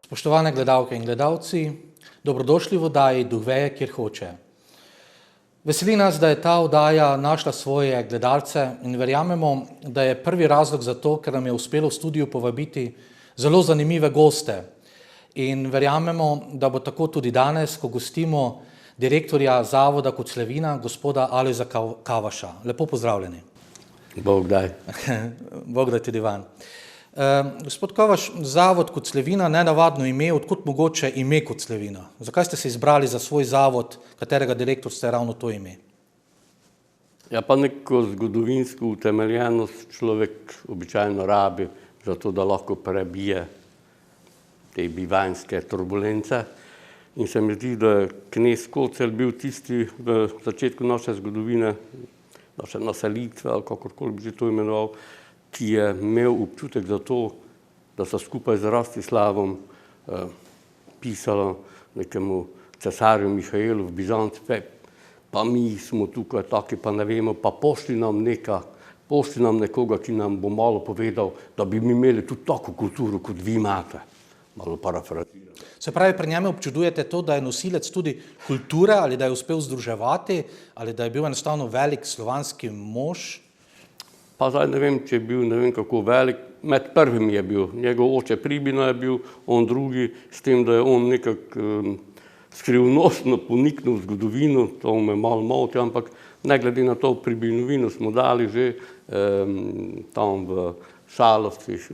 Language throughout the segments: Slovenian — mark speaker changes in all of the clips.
Speaker 1: Spoštovane gledalke in gledalci, dobrodošli v oddaji Duh veje, kjer hoče. Veseli nas, da je ta oddaja našla svoje gledalce in verjamemo, da je prvi razlog za to, ker nam je uspelo v studiu povabiti zelo zanimive goste. In verjamemo, da bo tako tudi danes, ko gostimo direktorja Zavoda Kotlevina, gospoda Alojza Kavaša. Lepo pozdravljeni.
Speaker 2: Bog daj.
Speaker 1: Bog daj tudi van. Gospod Kavaš, Zavod Kotlevina, nenavadno ime, odkot mogoče ime Kotlevina? Zakaj ste se izbrali za svoj zavod, katerega direktor ste ravno to ime?
Speaker 2: Ja, pa neko zgodovinsko utemeljenost človek običajno rabi, zato da lahko prebije te bivanjske turbulence. In se mi zdi, da je knez Kocelj bil tisti v začetku naše zgodovine, naše naselitve, ali kakorkoli bi že to imenoval, ki je imel občutek za to, da so skupaj z Rostislavom pisalo nekemu cesarju Mihaelu v Bizanci, pa mi smo tukaj taki, pa ne vemo, pa pošli nam nekoga, ki nam bo malo povedal, da bi mi imeli tudi tako kulturo, kot vi imate. Malo parafraziram.
Speaker 1: Se pravi, pri njemu občudujete to, da je nosilec tudi kulture, ali da je uspel združevati, ali da je bil enostavno velik slovanski mož?
Speaker 2: Pa zdaj ne vem, če je bil ne vem kako velik, med prvimi je bil, njegov oče Pribina je bil, on drugi, s tem, da je on nekako skrivnostno poniknil v zgodovino, to me malo moti, ampak ne glede na to Pribinovino smo dali že tam v Šalovcih,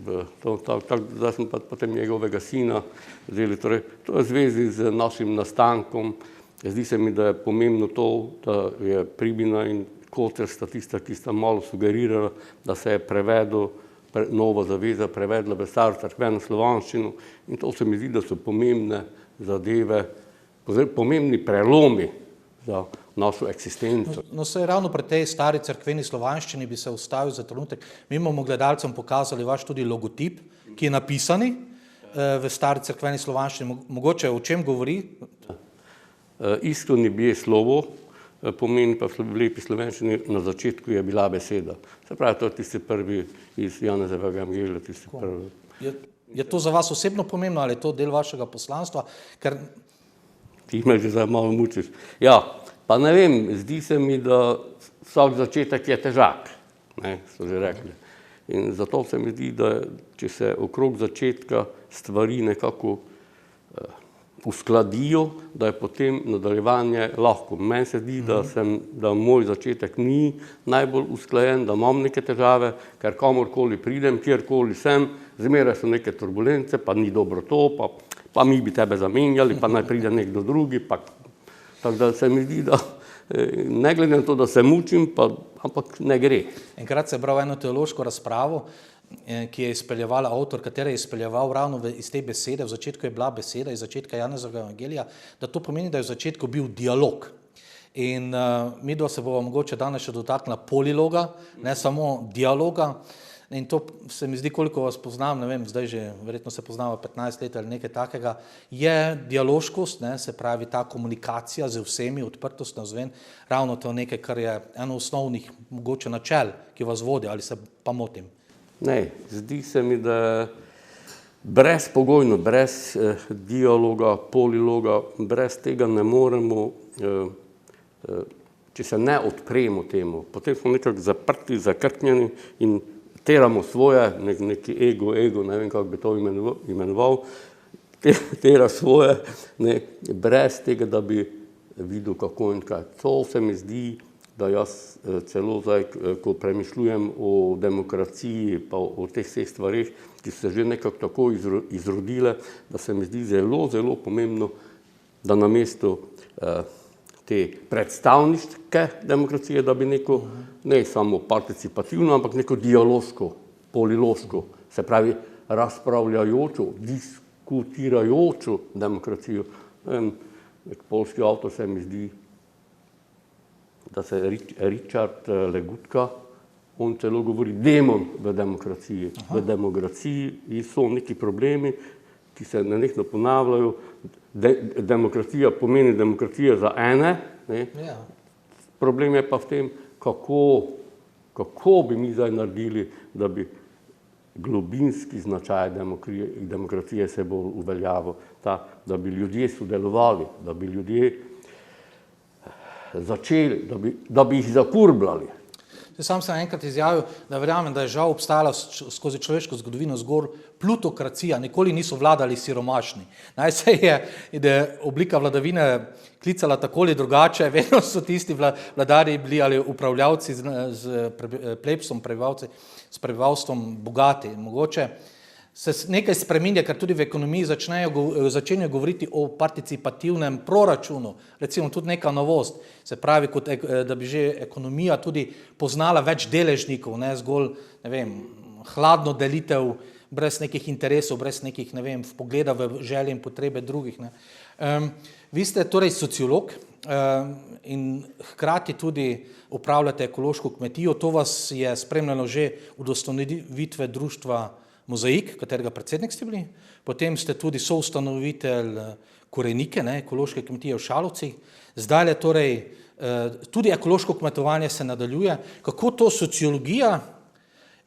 Speaker 2: zdaj smo pa potem njegovega sina vzeli, torej to je v zvezi z našim nastankom. Zdi se mi, da je pomembno to, da je Pribina in Kocelj sta tista, ki sta malo sugerirala, da se je prevedel, nova zaveza prevedla v staro cerkveno slovanščino, in to se mi zdi, da so pomembne zadeve, pomembni prelomi za našo eksistenco.
Speaker 1: No, se ravno pri tej stari cerkveni slovanščini bi se ustavil za trenutek. Mi bomo gledalcem pokazali vaš tudi logotip, ki je napisani v stari cerkveni slovanščini. Mogoče o čem govori?
Speaker 2: Isto ni bije slovo, pomeni pa v lepi slovenščini, na začetku je bila beseda. Se pravi, to je tisti prvi iz Janezevega evangelija, tisti prvi.
Speaker 1: Je to za vas osebno pomembno, ali je to del vašega poslanstva? Ker
Speaker 2: ti me že zdaj malo mučiš. Ja, pa ne vem, zdi se mi, da vsak začetek je težak, ne, so že rekli. In zato se mi zdi, da če se okrog začetka stvari nekako uskladijo, da je potem nadaljevanje lahko. Meni se zdi, da moj začetek ni najbolj usklajen, da imam neke težave, ker kamorkoli pridem, kjerkoli sem, zmeraj so neke turbulence, pa ni dobro to, pa mi bi tebe zamenjali, pa naj pride nekdo drugi, tako da se mi zdi, da ne glede na to, da se mučim, ampak ne gre.
Speaker 1: Enkrat se je bral eno teološko razpravo, ki je izpeljevala avtor, katera je izpeljeval ravno iz te besede, v začetku je bila beseda, iz začetka Janezovega evangelija, da to pomeni, da je v začetku bil dialog. In midva se bova mogoče danes še dotaknila poliloga, ne samo dialoga. In to se mi zdi, koliko vas poznam, ne vem, zdaj že verjetno se poznava 15 let ali nekaj takega, je dialoškost, ne, se pravi ta komunikacija z vsemi, odprtost navzven, ravno to nekaj, kar je eno osnovnih mogoče načel, ki vas vodi, ali se pa motim?
Speaker 2: Ne, zdi se mi, da brezpogojno, brez dialoga, poliloga, brez tega ne moremo, če se ne odpremo temu. Potem smo nekako zaprti, zakrknjeni in teramo svoje, neki ego, ne vem, kako bi to imenoval, tera svoje, brez tega, da bi videl kako in kaj. To se mi zdi, da jaz celo zdaj, ko premišljujem o demokraciji, pa o teh vseh stvarih, ki so se že nekako tako izrodile, da se mi zdi zelo, zelo pomembno, da namesto te predstavniške demokracije, da bi neko, ne samo participativno, ampak neko dialoško, poliloško, se pravi razpravljajočo, diskutirajočo demokracijo. Nek poljski avtor se mi zdi, da se Richard Legutka, on celo govori demon v demokraciji. V demokraciji so neki problemi, ki se nenehno ponavljajo. Demokracija pomeni demokracija za ene. Problem je pa v tem, kako bi mi zdaj naredili, da bi globinski značaj demokracije se bo uveljavil, da bi ljudje sodelovali, da bi ljudje začeli, da bi jih zakurbljali.
Speaker 1: Sam sem enkrat izjavil, da verjamem, da je žal obstajala skozi človeško zgodovino zgolj plutokracija, nikoli niso vladali siromašni. Naj se je oblika vladavine klicala tako ali drugače, vedno so tisti vladarji bili ali upravljavci z plebsom, prebivalci, s prebivalstvom bogati. Mogoče se nekaj spreminja, ker tudi v ekonomiji začenjajo govoriti o participativnem proračunu, recimo tudi neka novost, se pravi, da bi že ekonomija tudi poznala več deležnikov, ne zgolj, ne vem, hladno delitev, brez nekih interesov, brez nekih, ne vem, vpogleda v želje in potrebe drugih. Ne. Vi ste torej sociolog in hkrati tudi upravljate ekološko kmetijo, to vas je spremljalo že od ustanovitve društva Mozaik, katerega predsednik ste bili, potem ste tudi soustanovitelj Korenike, ekološke kmetije v Šalovcih, zdaj je torej tudi ekološko kmetovanje se nadaljuje. Kako to sociologija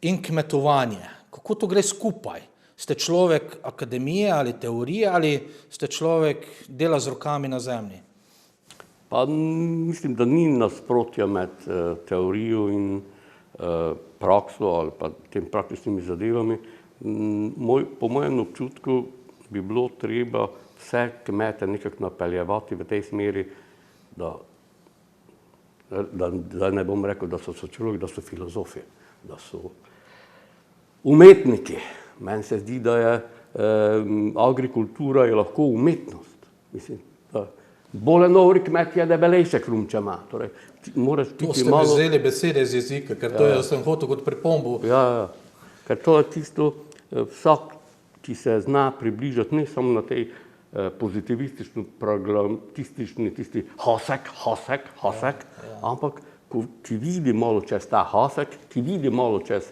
Speaker 1: in kmetovanje, kako to gre skupaj? Ste človek akademije ali teorije ali ste človek dela z rokami na zemlji?
Speaker 2: Pa mislim, da ni nasprotja med teorijo in prakso ali pa tem praktičnimi zadevami. Po mojem občutku bi bilo treba vse kmete nekako napeljevati v tej smeri, da ne bom rekel, da so sociologi, da so filozofi, da so umetniki. Meni se zdi, da je agrikultura je lahko umetnost. Mislim, da bolj nori kmet je debelejše krumče ima. Torej,
Speaker 1: to ste mi vzeli besede iz jezika, ker to jaz sem hotel kot pripombo.
Speaker 2: Ja, ker to je tisto, vsak, ki se zna približati ne samo na tej pozitivistični, pragmatistični, tisti hasek, ampak ki vidi malo čez ta hasek, ki vidi malo čez,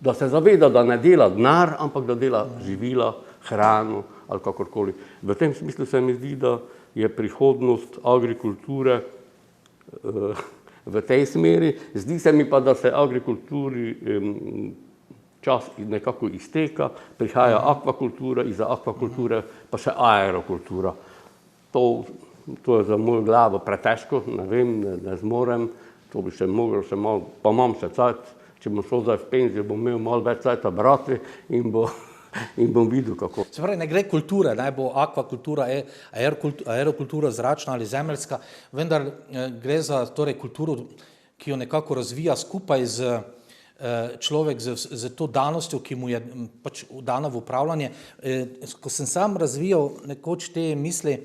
Speaker 2: da se zaveda, da ne dela denar, ampak da dela živila, hrano ali kakorkoli. V tem smislu se mi zdi, da je prihodnost agrikulture v tej smeri. Zdi se mi pa, da se agrikulturi čas nekako izteka, prihaja akvakultura, iza akvakulture pa še aerokultura. To je za mojo glavo pretežko, ne vem, ne zmorem, to bi še mogel še malo, pa imam še cajt, če bom šel zdaj v penzijo, bom imel malo več cajta brati in bom videl, kako.
Speaker 1: Se pravi, ne gre kulture, naj bo akvakultura, aerokultura, zračna ali zemeljska, vendar gre za torej kulturo, ki jo nekako razvija skupaj z človek z to danostjo, ki mu je pač dana v upravljanje. Ko sem sam razvijal nekoč te misli,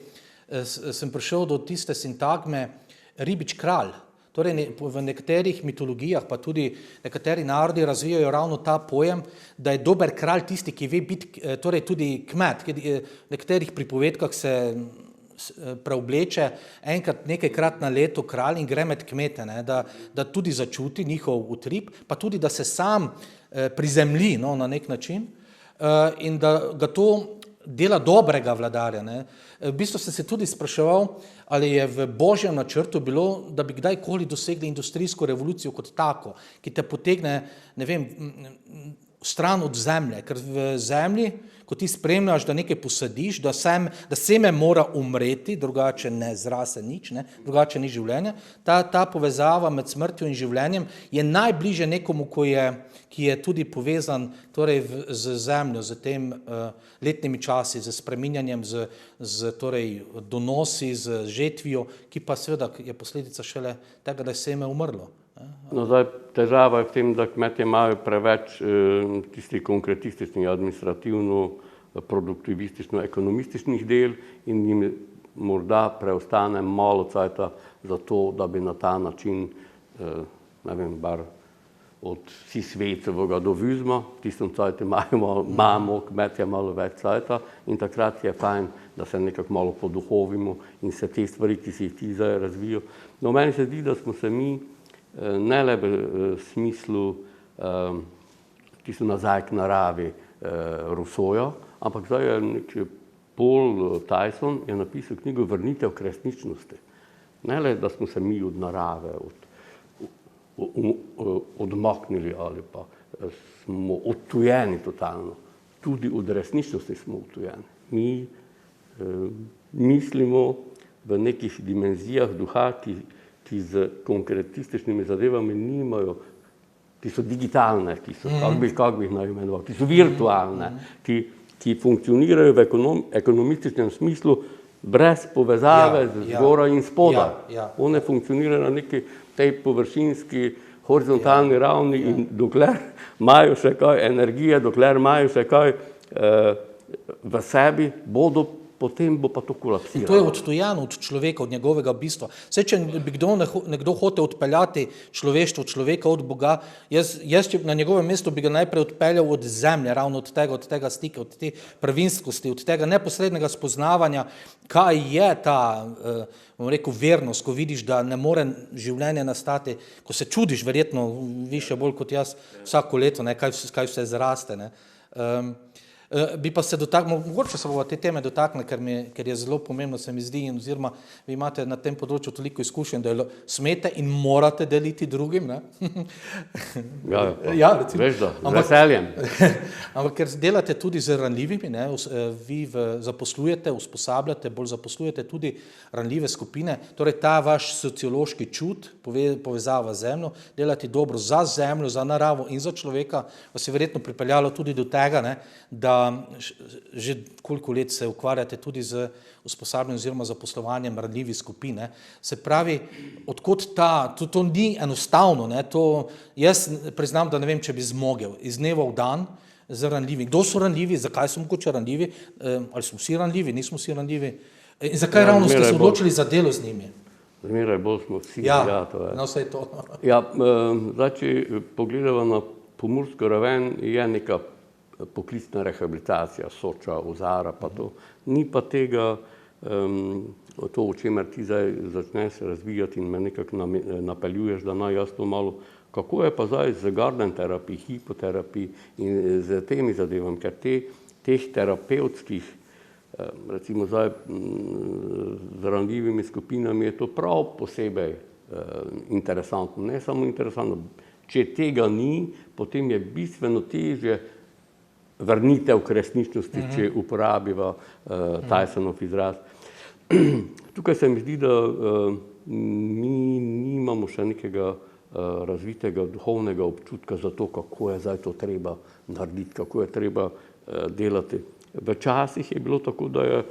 Speaker 1: sem prišel do tiste sintagme ribič kralj. Torej v nekaterih mitologijah, pa tudi nekateri narodi razvijajo ravno ta pojem, da je dober kralj tisti, ki ve biti, torej tudi kmet. V nekaterih pripovedkah se preobleče enkrat nekajkrat na leto kralj in gre med kmete, da tudi začuti njihov utrip, pa tudi, da se sam prizemlji na nek način in da ga to dela dobrega vladarja. V bistvu sem se tudi spraševal, ali je v božjem načrtu bilo, da bi kdajkoli dosegli industrijsko revolucijo kot tako, ki te potegne, ne vem, stran od zemlje, ker v zemlji, ko ti spremljaš, da nekaj posadiš, da seme mora umreti, drugače ne zrase nič, drugače ni življenja, ta povezava med smrtjo in življenjem je najbliže nekomu, ki je tudi povezan torej z zemljo, z tem letnimi časi, z spreminjanjem, z torej donosi, z žetvijo, ki pa seveda je posledica šele tega, da je seme umrlo.
Speaker 2: No, zdaj, težava je v tem, da kmetje imajo preveč tistih konkretističnih, administrativno, produktivistično, ekonomističnih del in jim morda preostane malo cajta za to, da bi na ta način, ne vem, bar od Sisvecovega do Vizma, v tistem cajtu imamo kmetje malo več cajta in takrat je fajn, da se nekako malo poduhovimo in se te stvari, ki si jih ti zdaj razvijo. No, meni se zdi, da smo se mi ne le v smislu tisto nazaj k naravi Rousseauja, ampak zdaj je nek Paul Tyson je napisal knjigo Vrnitev k resničnosti. Ne le, da smo se mi od narave odmaknili ali pa smo odtujeni totalno. Tudi od resničnosti smo odtujeni. Mi mislimo v nekih dimenzijah duha, ki z konkretističnimi zadevami nimajo, ki so digitalne, ki so, kako bi jih naj imenoval, ki so virtualne, ki funkcionirajo v ekonomističnem smislu brez povezave z zgoraj in spodaj. One funkcionirajo na neki tej površinski, horizontalni ravni in dokler imajo še kaj energije, dokler imajo še kaj v sebi, potem bo pa to kolapsiralo.
Speaker 1: To je odtujeno od človeka, od njegovega bistva. Vse, če bi nekdo hotel odpeljati človeštvo, človeka od Boga, jaz na njegovem mestu bi ga najprej odpeljal od zemlje, ravno od tega stika, od te prvinskosti, od tega neposrednega spoznavanja, kaj je ta, bom rekel, vernost, ko vidiš, da ne more življenje nastati, ko se čudiš, verjetno više bolj kot jaz, vsako leto, kaj vse zraste. Bi pa se dotaknil, mogoče se bomo te teme dotaknili, ker je zelo pomembno, se mi zdi, in oziroma vi imate na tem področju toliko izkušenj, da smete in morate deliti drugim.
Speaker 2: Veš da, z veseljem.
Speaker 1: Ampak ker delate tudi z ranljivimi, vi zaposlujete, usposabljate, bolj zaposlujete tudi ranljive skupine, torej ta vaš sociološki čut, povezava z zemljo, delati dobro za zemljo, za naravo in za človeka, vas je verjetno pripeljalo tudi do tega, da že koliko let se ukvarjate tudi z usposabljanjem oziroma zaposlovanjem ranljivih skupin. Se pravi, odkot to ni enostavno, jaz priznam, da ne vem, če bi zmogel iz dneva v dan z ranljivimi. Kdo so ranljivi, zakaj so mogoče ranljivi, ali smo vsi ranljivi, nismo vsi ranljivi in zakaj ravno ste se odločili za delo z njimi?
Speaker 2: Zmeraj bolj smo vsi.
Speaker 1: Vse to.
Speaker 2: Zdaj, če pogledamo na pomursko raven, je neka poklicna rehabilitacija, Soča, Ozara, pa to. Ni pa tega, to, o čemer ti zdaj začneš razvijati in me nekako napeljuješ, da naj jaz to malo, kako je pa zdaj z garden terapij, hipoterapij in z temi zadevami, ker teh terapevtskih, recimo zdaj z ranljivimi skupinami je to prav posebej interesantno, ne samo interesantno, če tega ni, potem je bistveno težje vrnitev k resničnosti, če uporabiva Tysonov izraz. Tukaj se mi zdi, da mi nimamo še nekega razvitega duhovnega občutka za to, kako je zdaj to treba narediti, kako je treba delati. Včasih je bilo tako, da je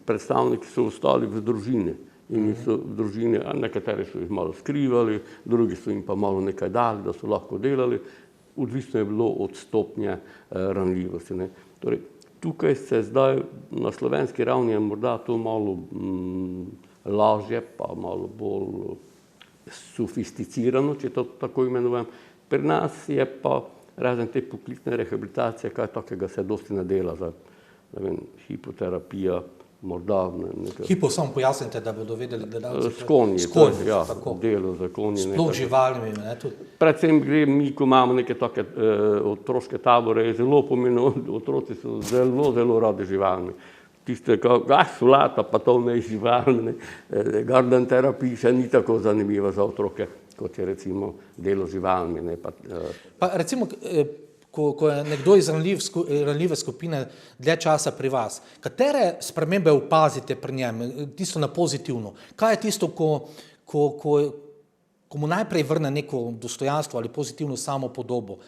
Speaker 2: predstavniki so ostali v družini in so v družini, nekateri so jih malo skrivali, drugi so jim pa malo nekaj dali, da so lahko delali. Odvisno je bilo od stopnje ranljivosti. Torej, tukaj se zdaj na slovenski ravni je morda to malo lažje, pa malo bolj sofisticirano, če to tako imenujem. Pri nas je pa razen te poklicne rehabilitacije, kaj takega se dosti ne dela, hipoterapija, morda nekaj.
Speaker 1: Hipo samo pojasnite, da bodo vedeli gledalci.
Speaker 2: S konji, delo za konji.
Speaker 1: Sploh živalmi.
Speaker 2: Predvsem gre, mi, ko imamo neke take otroške tabore, je zelo pomembno, otroci so zelo, zelo radi živalmi. Tiste, solata, pa to ne živalmi, garden terapij še ni tako zanimiva za otroke, kot je recimo delo živalmi.
Speaker 1: Pa recimo, ko je nekdo iz ranljive skupine dlje časa pri vas, katere spremembe opazite pri njem, tisto na pozitivno? Kaj je tisto, ko mu najprej vrne neko dostojanstvo ali pozitivno samopodobo?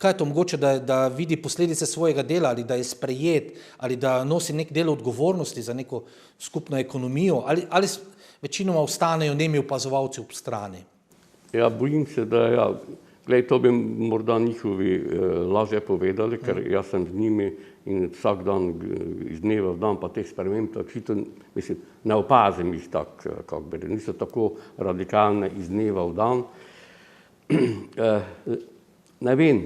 Speaker 1: Kaj je to mogoče, da vidi posledice svojega dela ali da je sprejet ali da nosi nek del odgovornosti za neko skupno ekonomijo ali večinoma ostanejo nemi opazovalci ob strani?
Speaker 2: Ja, bojim se, da Glej, to bi morda njihovi lažje povedali, ker jaz sem z njimi in vsak dan, iz dneva v dan, pa teh sprememb, mislim, ne opazim jih tako, kako bi rekel, niso tako radikalne iz dneva v dan. Ne vem,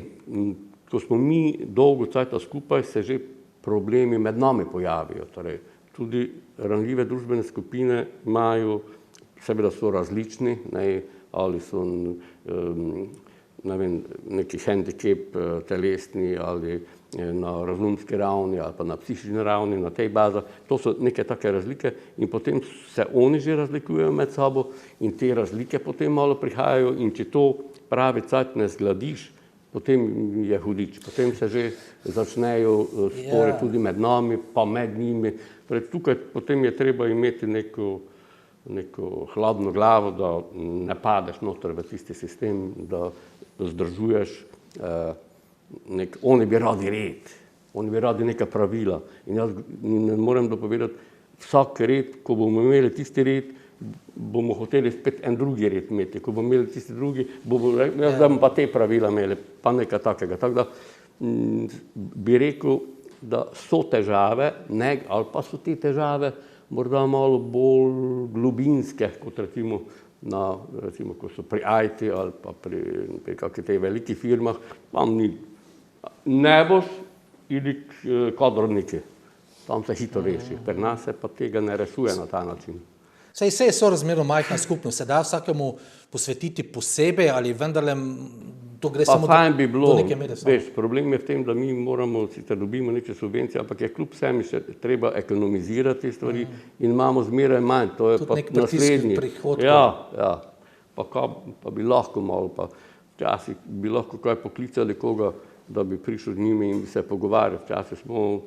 Speaker 2: ko smo mi dolgo časa skupaj, se že problemi med nami pojavijo. Torej, tudi ranljive družbene skupine imajo, seveda so različni, ali so neki hendikep telesni ali na razumski ravni ali pa na psihični ravni, na tej bazi. To so neke take razlike in potem se oni že razlikujejo med sabo in te razlike potem malo prihajajo in če to pravi cajt ne zgladiš, potem je hudič. Potem se že začnejo spore tudi med nami, pa med njimi. Torej, tukaj potem je treba imeti neko hladno glavo, da ne padeš noter v tisti sistem, da zdržuješ. Oni bi radi red, oni bi radi neka pravila. In jaz ne morem dopovedati, vsak red, ko bomo imeli tisti red, bomo hoteli spet en drugi red imeti. Ko bomo imeli tisti drugi, jaz bom pa te pravila imeli, pa nekaj takega. Tako da bi rekel, da so težave, ali pa so te težave morda malo bolj globinske, kot recimo, ko so pri IT ali pa pri kakšnih teh velikih firmah, tam ni neboš ili kadrovniki. Tam se hitro reši. Pri nas se pa tega ne rešuje na ta način.
Speaker 1: Saj je sorazmerno majhna skupnost, se da vsakemu posvetiti posebej ali vendarle to gre samo do neke mere?
Speaker 2: Veš, problem je v tem, da mi moramo, sicer dobimo neke subvencije, ampak je kljub vsem še treba ekonomizirati stvari in imamo zmeraj manj. To je
Speaker 1: tudi
Speaker 2: pa
Speaker 1: nek pritisk prihodkov.
Speaker 2: Ja. Pa bi lahko malo, pa včasih bi lahko kaj poklicali koga, da bi prišel z njimi in bi se pogovarjali. Včasih smo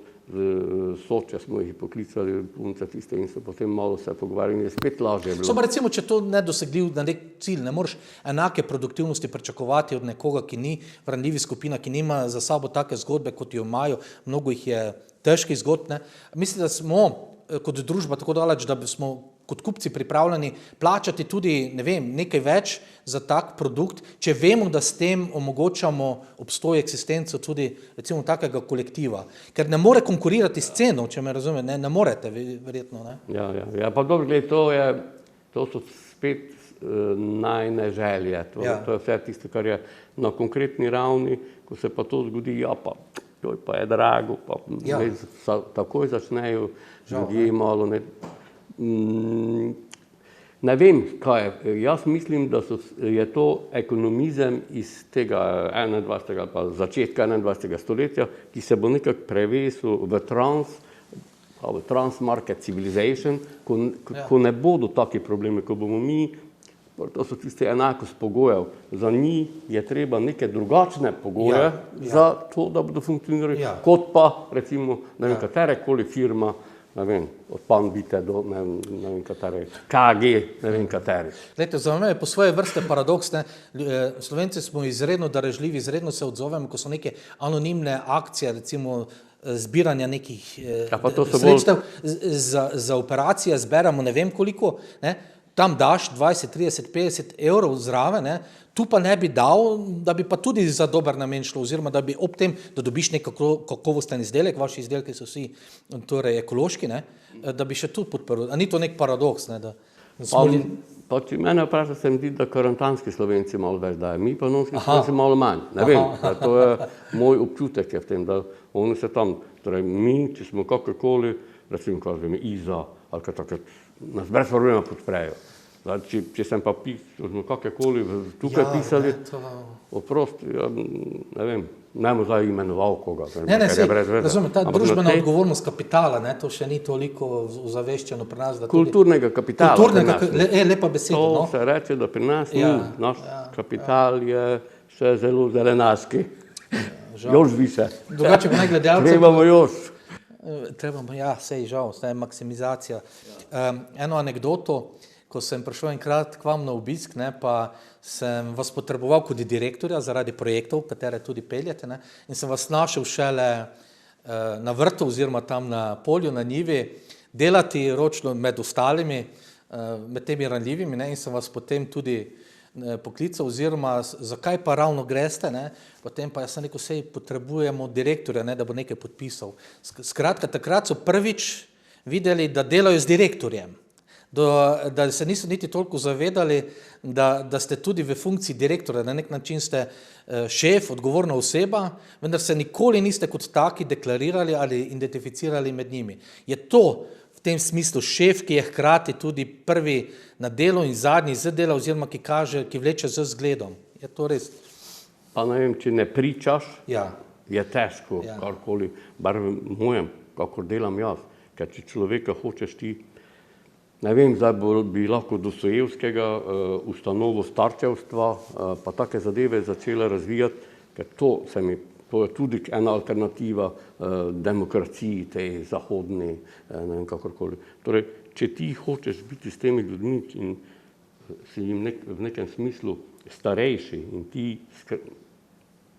Speaker 2: Soče smo jih poklicali, punce tiste in so potem malo se pogovarjali in je spet lažje bilo.
Speaker 1: So pa recimo, če to nedosegljiv na nek cilj, ne moreš enake produktivnosti pričakovati od nekoga, ki ni v ranljivi skupina, ki nima za sabo take zgodbe, kot jo imajo, mnogo jih je težkih zgodb, ne. Mislim, da smo kot družba tako daleč, da smo kot kupci pripravljeni plačati tudi, ne vem, nekaj več za tak produkt, če vemo, da s tem omogočamo obstoj, eksistenco tudi recimo takega kolektiva. Ker ne more konkurirati s ceno, če me razume, ne morete verjetno, ne?
Speaker 2: Ja, pa dobro, gled, to so spet najne želje. To je vse tisto, kar je na konkretni ravni, ko se pa to zgodi, to pa je drago, pa takoj začnejo ljudje malo ne vem, kaj je. Jaz mislim, da je to ekonomizem iz tega 21. pa začetka 21. stoletja, ki se bo nekako prevesil v transmarket civilization, ko ne bodo taki problemi, ko bomo mi, to so tiste enakost pogojev, za njih je treba neke drugačne pogoje za to, da bodo funkcionirali, kot pa recimo katerekoli firma, ne vem, od Panvite do ne vem katere, KG, ne vem kateri.
Speaker 1: Glejte, za me je po svoje vrste paradoks, ne, Slovenci smo izredno darežljivi, izredno se odzovemo, ko so neke anonimne akcije, recimo zbiranja nekih sredstev za operacije, zberamo ne vem koliko, ne, tam daš 20, 30, 50 evrov zraven, ne, tu pa ne bi dal, da bi pa tudi za dober namen šlo, oziroma da bi ob tem, da dobiš nek kakovosten izdelek, vaši izdelki so vsi torej ekološki, ne, da bi še tu podprl. A ni to nek paradoks, ne, da
Speaker 2: Pa če mene vpraša, se mi zdi, da karantanski Slovenci malo več dajo, mi pa nonski Slovenci malo manj. Ne vem, to je moj občutek je v tem, da oni se tam, torej mi, če smo kakorkoli, recimo, kažem, Iza, ali kaj tako, nas brez problema podprejo. Če sem pa smo kakorkoli tukaj pisali, oprosti, ne vem, ne bom zdaj imenoval koga.
Speaker 1: Razumem, ta družbena odgovornost kapitala, ne, to še ni toliko ozaveščeno pri nas.
Speaker 2: Kulturnega kapitala.
Speaker 1: Lepa beseda.
Speaker 2: To se reče, da pri nas ni. Naš kapital je še zelo zelenaški. Još više.
Speaker 1: Drugače pa ne gledalcev.
Speaker 2: Trebamo još.
Speaker 1: Trebamo, sej žal, zdaj je maksimizacija. Eno anekdoto, ko sem prišel enkrat k vam na obisk, ne, pa sem vas potreboval kot direktorja zaradi projektov, katere tudi peljete, ne, in sem vas našel šele na vrtu oziroma tam na polju, na njivi, delati ročno med ostalimi, med temi ranljivimi, ne, in sem vas potem tudi poklical oziroma zakaj pa ravno greste, ne, potem pa jaz sem rekel, sej potrebujemo direktorja, ne, da bo nekaj podpisal. Skratka, takrat so prvič videli, da delajo z direktorjem. Da se niso niti toliko zavedali, da ste tudi v funkciji direktorja, na nek način ste šef, odgovorna oseba, vendar se nikoli niste kot taki deklarirali ali identificirali med njimi. Je to v tem smislu šef, ki je hkrati tudi prvi na delu in zadnji z dela, oziroma ki kaže, ki vleče z zgledom? Je to res?
Speaker 2: Pa ne vem, če ne pričaš, je težko, karkoli, bar v mojem, kakor delam jaz, ker če človeka hočeš ti, ne vem, zdaj bi lahko Dostojevskega ustanovo starčevstva, pa take zadeve začela razvijati, ker to je tudi ena alternativa demokraciji, tej zahodni, ne vem, kakorkoli. Torej, če ti hočeš biti s temi ljudmi in si jim v nekem smislu starejši in ti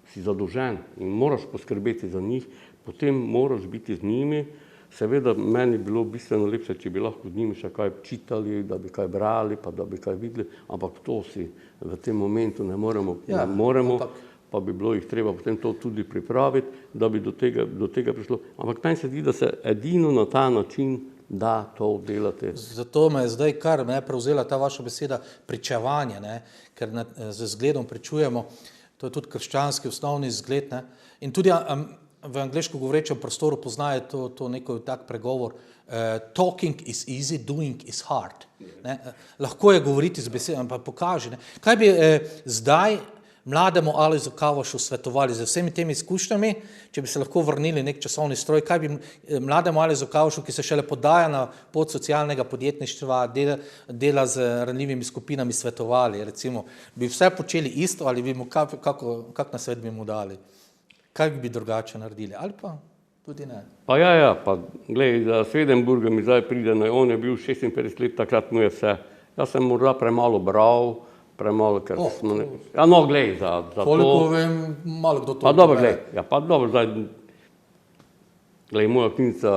Speaker 2: si zadolžen in moraš poskrbeti za njih, potem moraš biti z njimi. Seveda, meni bi bilo bistveno lepše, če bi lahko z njimi še kaj čitali, da bi kaj brali, pa da bi kaj videli, ampak to si v tem momentu ne moremo, pa bi bilo jih treba potem to tudi pripraviti, da bi do tega prišlo. Ampak meni se zdi, da se edino na ta način da to delate.
Speaker 1: Zato me je zdaj kar prevzela ta vaša beseda pričevanje, ker z zgledom pričujemo, to je tudi krščanski osnovni zgled. In tudi v angleško govorečem prostoru poznajo to neko tak pregovor, talking is easy, doing is hard. Lahko je govoriti z besedami, pa pokaži. Kaj bi zdaj mlademu Alojzu Kavašu svetovali z vsemi temi izkušnjami, če bi se lahko vrnili nek časovni stroj, kaj bi mlademu Alojzu Kavašu, ki se šele podaja na pot socialnega podjetništva, dela z ranljivimi skupinami, svetovali? Recimo, bi vse počeli isto ali bi mu kak nasvet bi mu dali? Kaj bi drugače naredili? Ali pa tudi ne?
Speaker 2: Pa pa glej, za Swedenborga mi zdaj pride, on je bil 56 let, takrat mu je vse. Jaz sem morda premalo bral, premalo, ker smo glej, za to...
Speaker 1: Koliko vem, malo kdo to...
Speaker 2: Pa dobro, zdaj, glej, moja knjiga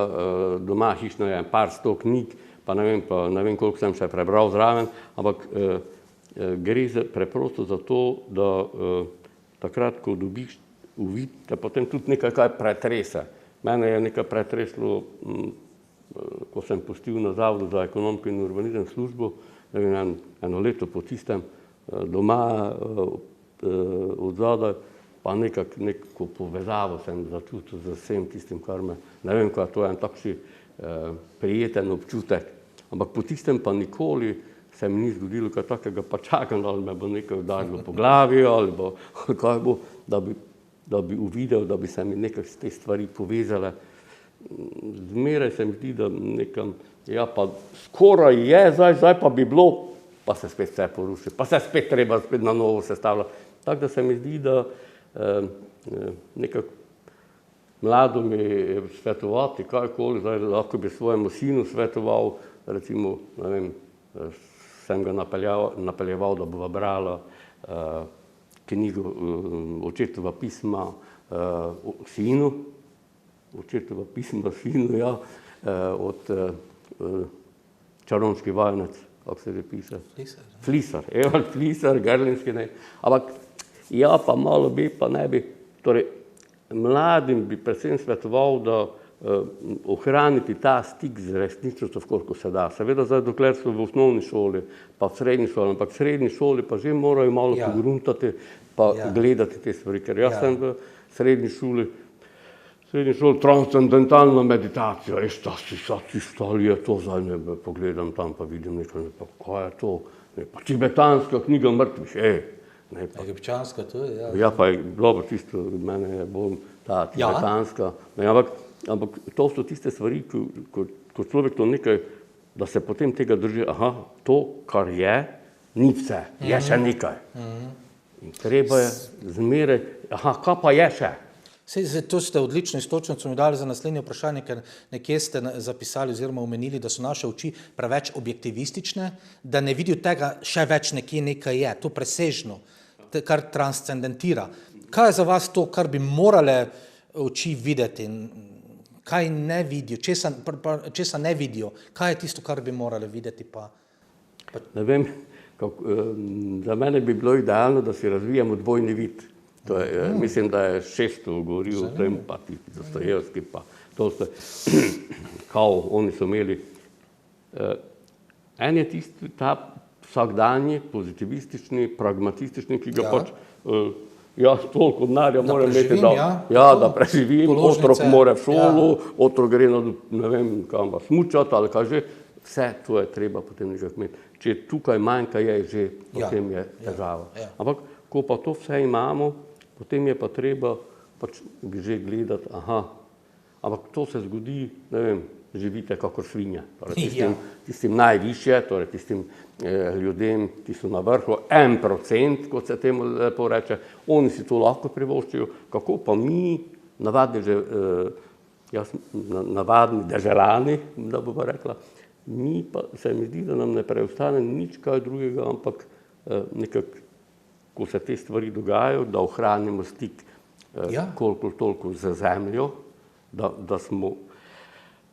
Speaker 2: doma hišno je par 100 knjig, pa ne vem, koliko sem še prebral zraven, ampak gre preprosto za to, da takrat, ko dobiš uvid, da potem tudi nekaj kaj pretrese. Mene je nekaj pretreslo, ko sem pustil na Zavodu za ekonomiko in urbanizem službo, eno leto po tistem, doma od zadaj, pa neko povezavo sem začutil z vsem tistim, kar me, ne vem, kaj to je en takšni prijeten občutek, ampak po tistem pa nikoli se mi ni zgodilo kaj takega, pa čakam, ali me bo nekaj udarilo po glavi, ali kaj bo, da bi uvidel, da bi se mi nekaj z te stvari povezale. Zmeraj se mi zdi, da nekam, pa skoraj je, zdaj pa bi bilo, pa se spet vse poruši, pa se spet treba na novo sestavljati. Tako da se mi zdi, da nekako mlado mi svetovati karkoli, zdaj lahko bi svojemu sinu svetoval, recimo, ne vem, sem ga napeljeval, da bova brala knjigo Očetova pisma sinu, od Čarovniški vajenec, kako se že piše? Flisar. Evald Flisar, Gerlinski, ne. Ampak pa malo bi, pa ne bi. Torej, mladim bi predvsem svetoval, da ohraniti ta stik z resničnostjo, koliko se da. Seveda zdaj, dokler so v osnovni šoli, pa v srednji šoli, ampak v srednji šoli pa že morajo malo pogruntati, pa gledati te stvari. Ker jaz sem v srednji šoli transcendentalna meditacija, ali je to, zdaj ne pogledam tam, pa vidim nekaj, pa kaj je to, pa tibetanska knjiga mrtvih,
Speaker 1: Egipčanska tudi,
Speaker 2: pa je dobro, tisto, mene je bolj ta tibetanska, ampak to so tiste stvari, ko človek to nekaj, da se potem tega drži, to, kar je, ni vse, je še nekaj. In treba je zmeraj, kaj pa je še?
Speaker 1: To ste odlično istočnico mi dali za naslednje vprašanje, ker nekje ste zapisali oziroma omenili, da so naše oči preveč objektivistične, da ne vidijo tega, še več nekaj je, to presežno, kar transcendentira. Kaj je za vas to, kar bi morale oči videti? Kaj ne vidijo? Česa ne vidijo? Kaj je tisto, kar bi morale videti?
Speaker 2: Ne vem, za mene bi bilo idealno, da si razvijamo dvojni vid. Mislim, da je Šestov govoril o tem, pa tisti Dostojevski, pa to ste, kao, oni so imeli. En je tisti, ta vsakdanji, pozitivistični, pragmatistični, ki ga jaz toliko denarja moram imeti, da preživim, otrok mora v šolo, otrok gre ne vem kam smučati, ali kaj že, vse to je treba potem nekaj imeti. Če tukaj manjka, je že, potem je težava. Ampak, ko pa to vse imamo, potem je pa treba pač že gledati, ampak to se zgodi, ne vem, živite kakor svinje, torej tistim najvišje, torej tistim ljudem, ki so na vrhu, 1%, kot se temu lepo reče, oni si to lahko privoščijo, kako pa mi, navadni državljani, da bo pa rekla, mi pa se mi zdi, da nam ne preostane nič kaj drugega, ampak nekako, ko se te stvari dogajajo, da ohranimo stik koliko toliko z zemljo, da smo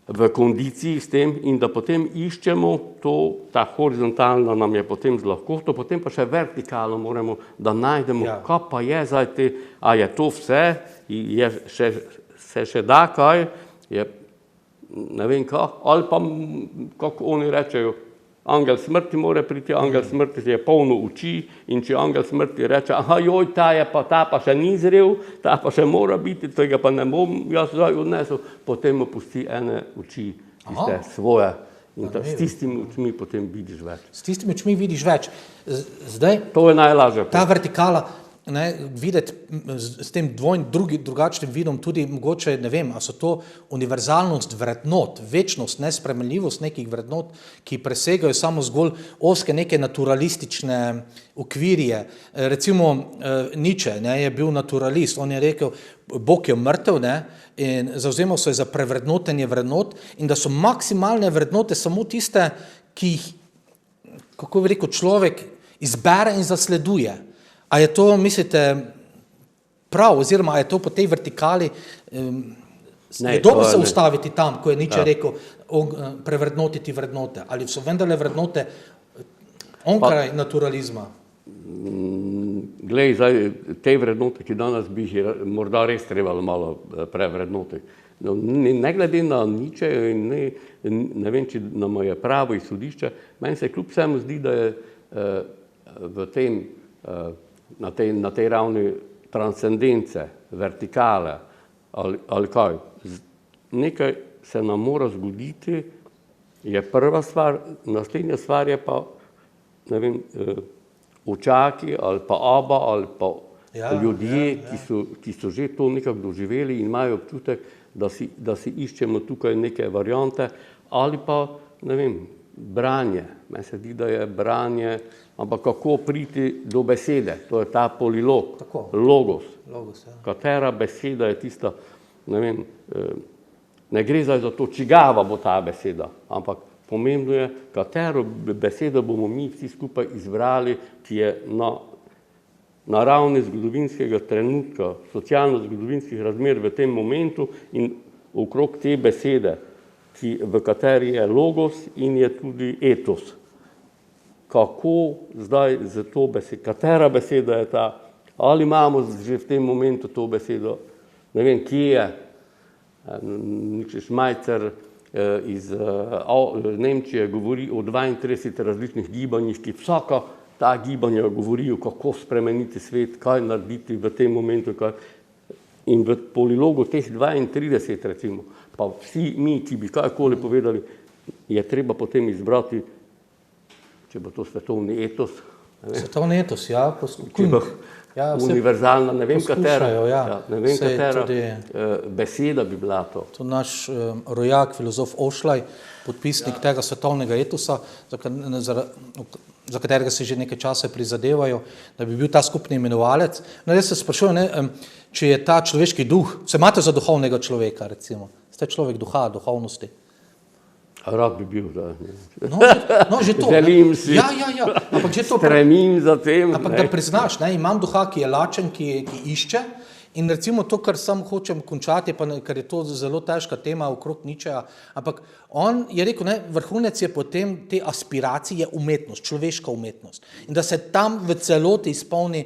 Speaker 2: v kondiciji s tem in da potem iščemo to, ta horizontalna nam je potem z lahkoto, potem pa še vertikalno moramo, da najdemo, kaj pa je zdaj te, a je to vse, se še da kaj, je ne vem kaj, ali pa, kako oni rečejo, angel smrti mora priti, angel smrti je polno oči in če angel smrti reče, joj, ta pa še ni zrel, ta pa še mora biti, tega pa ne bom jaz zdaj odnesel, potem mu pusti ene oči, tiste svoje in s tistimi očmi potem vidiš več.
Speaker 1: S tistimi očmi vidiš več. Zdaj,
Speaker 2: to je najlažje.
Speaker 1: Ta vertikala, videti s tem drugačnim vidom tudi mogoče, ne vem, a so to univerzalnost vrednot, večnost, nespremenljivost nekih vrednot, ki presegajo samo zgolj ozke neke naturalistične okvirje. Recimo Nietzsche je bil naturalist, on je rekel, Bog je mrtev, in zavzemal se je za prevrednotenje vrednot in da so maksimalne vrednote samo tiste, ki jih, kako bi rekel, človek izbere in zasleduje. A je to, mislite, prav, oziroma je to po tej vertikali, je dobro se ustaviti tam, ko je Nietzsche rekel, prevrednotiti vrednote, ali so vendarle vrednote onkraj naturalizma?
Speaker 2: Glej, zdaj, te vrednote, ki danes bi jih morda res trebalo malo prevrednotiti. No, ne glede na Nietzsche in ne vem, či nam je pravo izhodišče, meni se kljub vsemu zdi, da je v tem na tej ravni transcendence, vertikale ali kaj. Nekaj se nam mora zgoditi, je prva stvar, naslednja stvar je pa, ne vem, učaki ali pa Abba ali pa ljudje, ki so že to nekako doživeli in imajo občutek, da si iščemo tukaj neke variante ali pa, ne vem, branje. Meni se zdi, da je branje, ampak kako priti do besede, to je ta polilog, logos. Katera beseda je tista, ne vem, ne gre zdaj za to, čigava bo ta beseda, ampak pomembno je, katero besedo bomo mi vsi skupaj izbrali, ki je na ravni zgodovinskega trenutka, socialno-zgodovinskih razmer v tem momentu in okrog te besede, v kateri je logos in je tudi etos. Kako zdaj za to besedo, katera beseda je ta, ali imamo že v tem momentu to besedo, ne vem, kje je, Šmajcer iz Nemčije govori o 32 različnih gibanjih, ki vsaka ta gibanja govorijo, kako spremeniti svet, kaj narediti v tem momentu, in v polilogu teh 32, recimo, pa vsi mi, ki bi kajkoli povedali, je treba potem izbrati, če bo to svetovni etos.
Speaker 1: Svetovni etos,
Speaker 2: univerzalna, ne vem katera beseda bi bila to.
Speaker 1: To naš rojak, filozof Ošlaj, podpisnik tega svetovnega etosa, za katerega se že nekaj časa prizadevajo, da bi bil ta skupni imenovalec. No, jaz se sprašujem, če je ta človeški duh, se imate za duhovnega človeka, recimo? Ste človek duha, duhovnosti?
Speaker 2: Rad bi bil, da.
Speaker 1: No, že to.
Speaker 2: Želim si,
Speaker 1: ampak že to
Speaker 2: stremim za tem.
Speaker 1: Ampak da priznaš, imam duha, ki je lačen, ki išče, in recimo to, kar sam hočem končati, ker je to zelo težka tema okrog Nietzscheja, ampak on je rekel, vrhunec je potem te aspiracije umetnost, človeška umetnost. In da se tam v celoti izpolni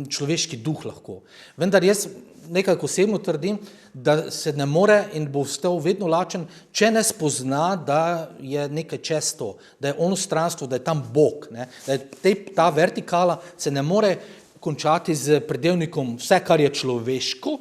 Speaker 1: človeški duh lahko. Vendar jaz nekako osebno trdim, da se ne more in bo ostal vedno lačen, če ne spozna, da je nekaj čez to, da je onostranstvo, da je tam Bog, da je ta vertikala se ne more končati z predelnikom vse, kar je človeško,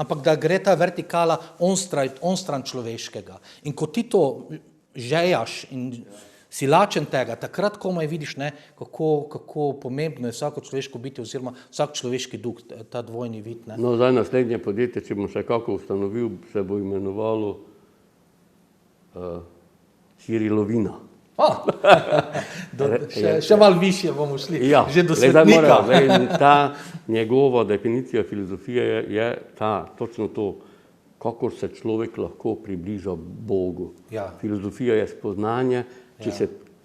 Speaker 1: ampak da gre ta vertikala onstran človeškega. In ko ti to žejaš in si lačen tega, takrat komaj vidiš, ne, kako pomembno je vsako človeško biti oziroma vsak človeški duh, ta dvojni vid. Ne.
Speaker 2: No, zdaj naslednje podjetje, če bom še kako ustanovil, se bo imenovalo Cirilovina.
Speaker 1: Še malo višje bomo šli,
Speaker 2: ja,
Speaker 1: že do svetnika.
Speaker 2: Ta njegova definicija filozofije je ta, točno to, kako se človek lahko približa Bogu.
Speaker 1: Ja.
Speaker 2: Filozofija je spoznanje,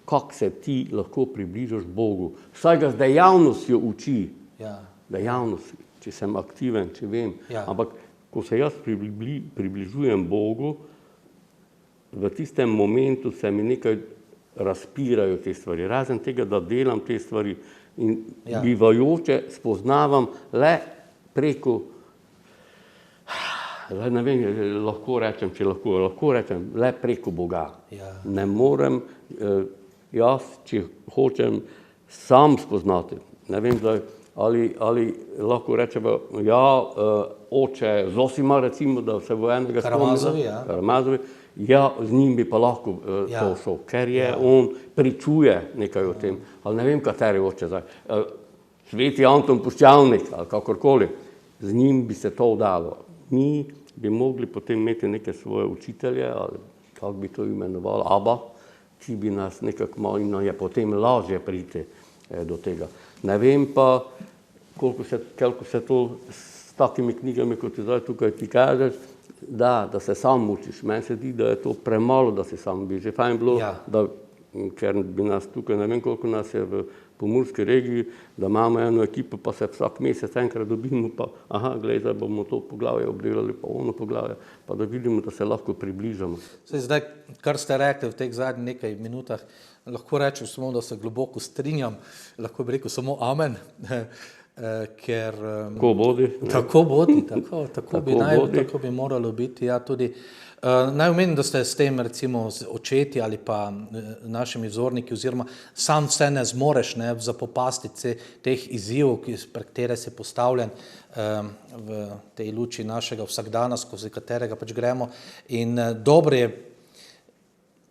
Speaker 2: kako se ti lahko približaš Bogu. Vsaj ga z dejavnostjo uči.
Speaker 1: Ja.
Speaker 2: Dejavnost, če sem aktiven, če vem.
Speaker 1: Ja.
Speaker 2: Ampak, ko se jaz približujem Bogu, v tistem momentu se mi nekaj razpirajo te stvari. Razen tega, da delam te stvari in bivajoče spoznavam le preko, ne vem, lahko rečem, le preko Boga.
Speaker 1: Ja.
Speaker 2: Ne morem jaz, če hočem sam spoznati, ne vem, ali lahko rečemo, oče Zosima, recimo, da se bo enega
Speaker 1: Karamazovi,
Speaker 2: z njim bi pa lahko to šel, ker je on pričuje nekaj o tem, ali ne vem, kateri oče zdaj, Sveti Anton Puščavnik, ali kakorkoli, z njim bi se to dalo. Mi bi mogli potem imeti neke svoje učitelje, ali kako bi to imenovali, Abba, ki bi nas nekako malo, in je potem lažje priti do tega. Ne vem pa, koliko se to s takimi knjigami, kot zdaj tukaj ti kažeš, da se sam učiš. Meni se zdi, da je to premalo, da se sam bi. Že fajn bilo, ker bi nas tukaj, ne vem koliko nas je v Pomurski regiji, da imamo eno ekipo, pa se vsak mesec enkrat dobimo, pa zdaj bomo to poglavje obdelali, pa ono poglavje, pa da vidimo, da se lahko približamo.
Speaker 1: Zdaj, kar ste rekli v teh zadnjih nekaj minutah, lahko rečem samo, da se globoko strinjam, lahko bi rekel samo amen, ker
Speaker 2: tako bodi,
Speaker 1: tako bi moralo biti. Ja, tudi naj omenim, da ste s tem recimo z očeti ali pa našimi vzorniki oziroma sam vse ne zmoreš zapopasti teh izzivov, pred katere si postavljen v tej luči našega vsakdana, skozi katerega pač gremo, in dobro je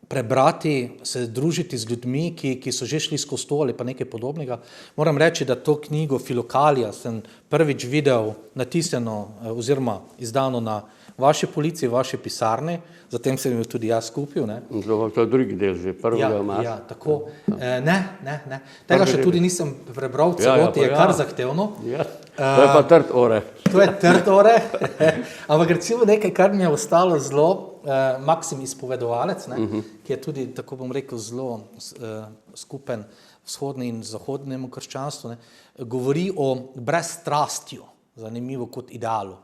Speaker 1: prebrati, se družiti z ljudmi, ki so že šli skozi to ali pa nekaj podobnega. Moram reči, da to knjigo Filokalija sem prvič videl natisnjeno oziroma izdano na vaši polici, vaši pisarni, zatem sem jo tudi jaz kupil.
Speaker 2: To je drugi del že, prvega imaš.
Speaker 1: Ja, tako. Ne. Tega še tudi nisem prebral, celoti je kar zahtevno.
Speaker 2: To je pa trd oreh.
Speaker 1: To je trd oreh, ampak recimo nekaj, kar mi je ostalo zelo, Maksim Izpovedovalec, ki je tudi, tako bom rekel, zelo skupen vzhodni in zahodnemu krščanstvu, govori o brezstrastju, zanimivo kot idealu.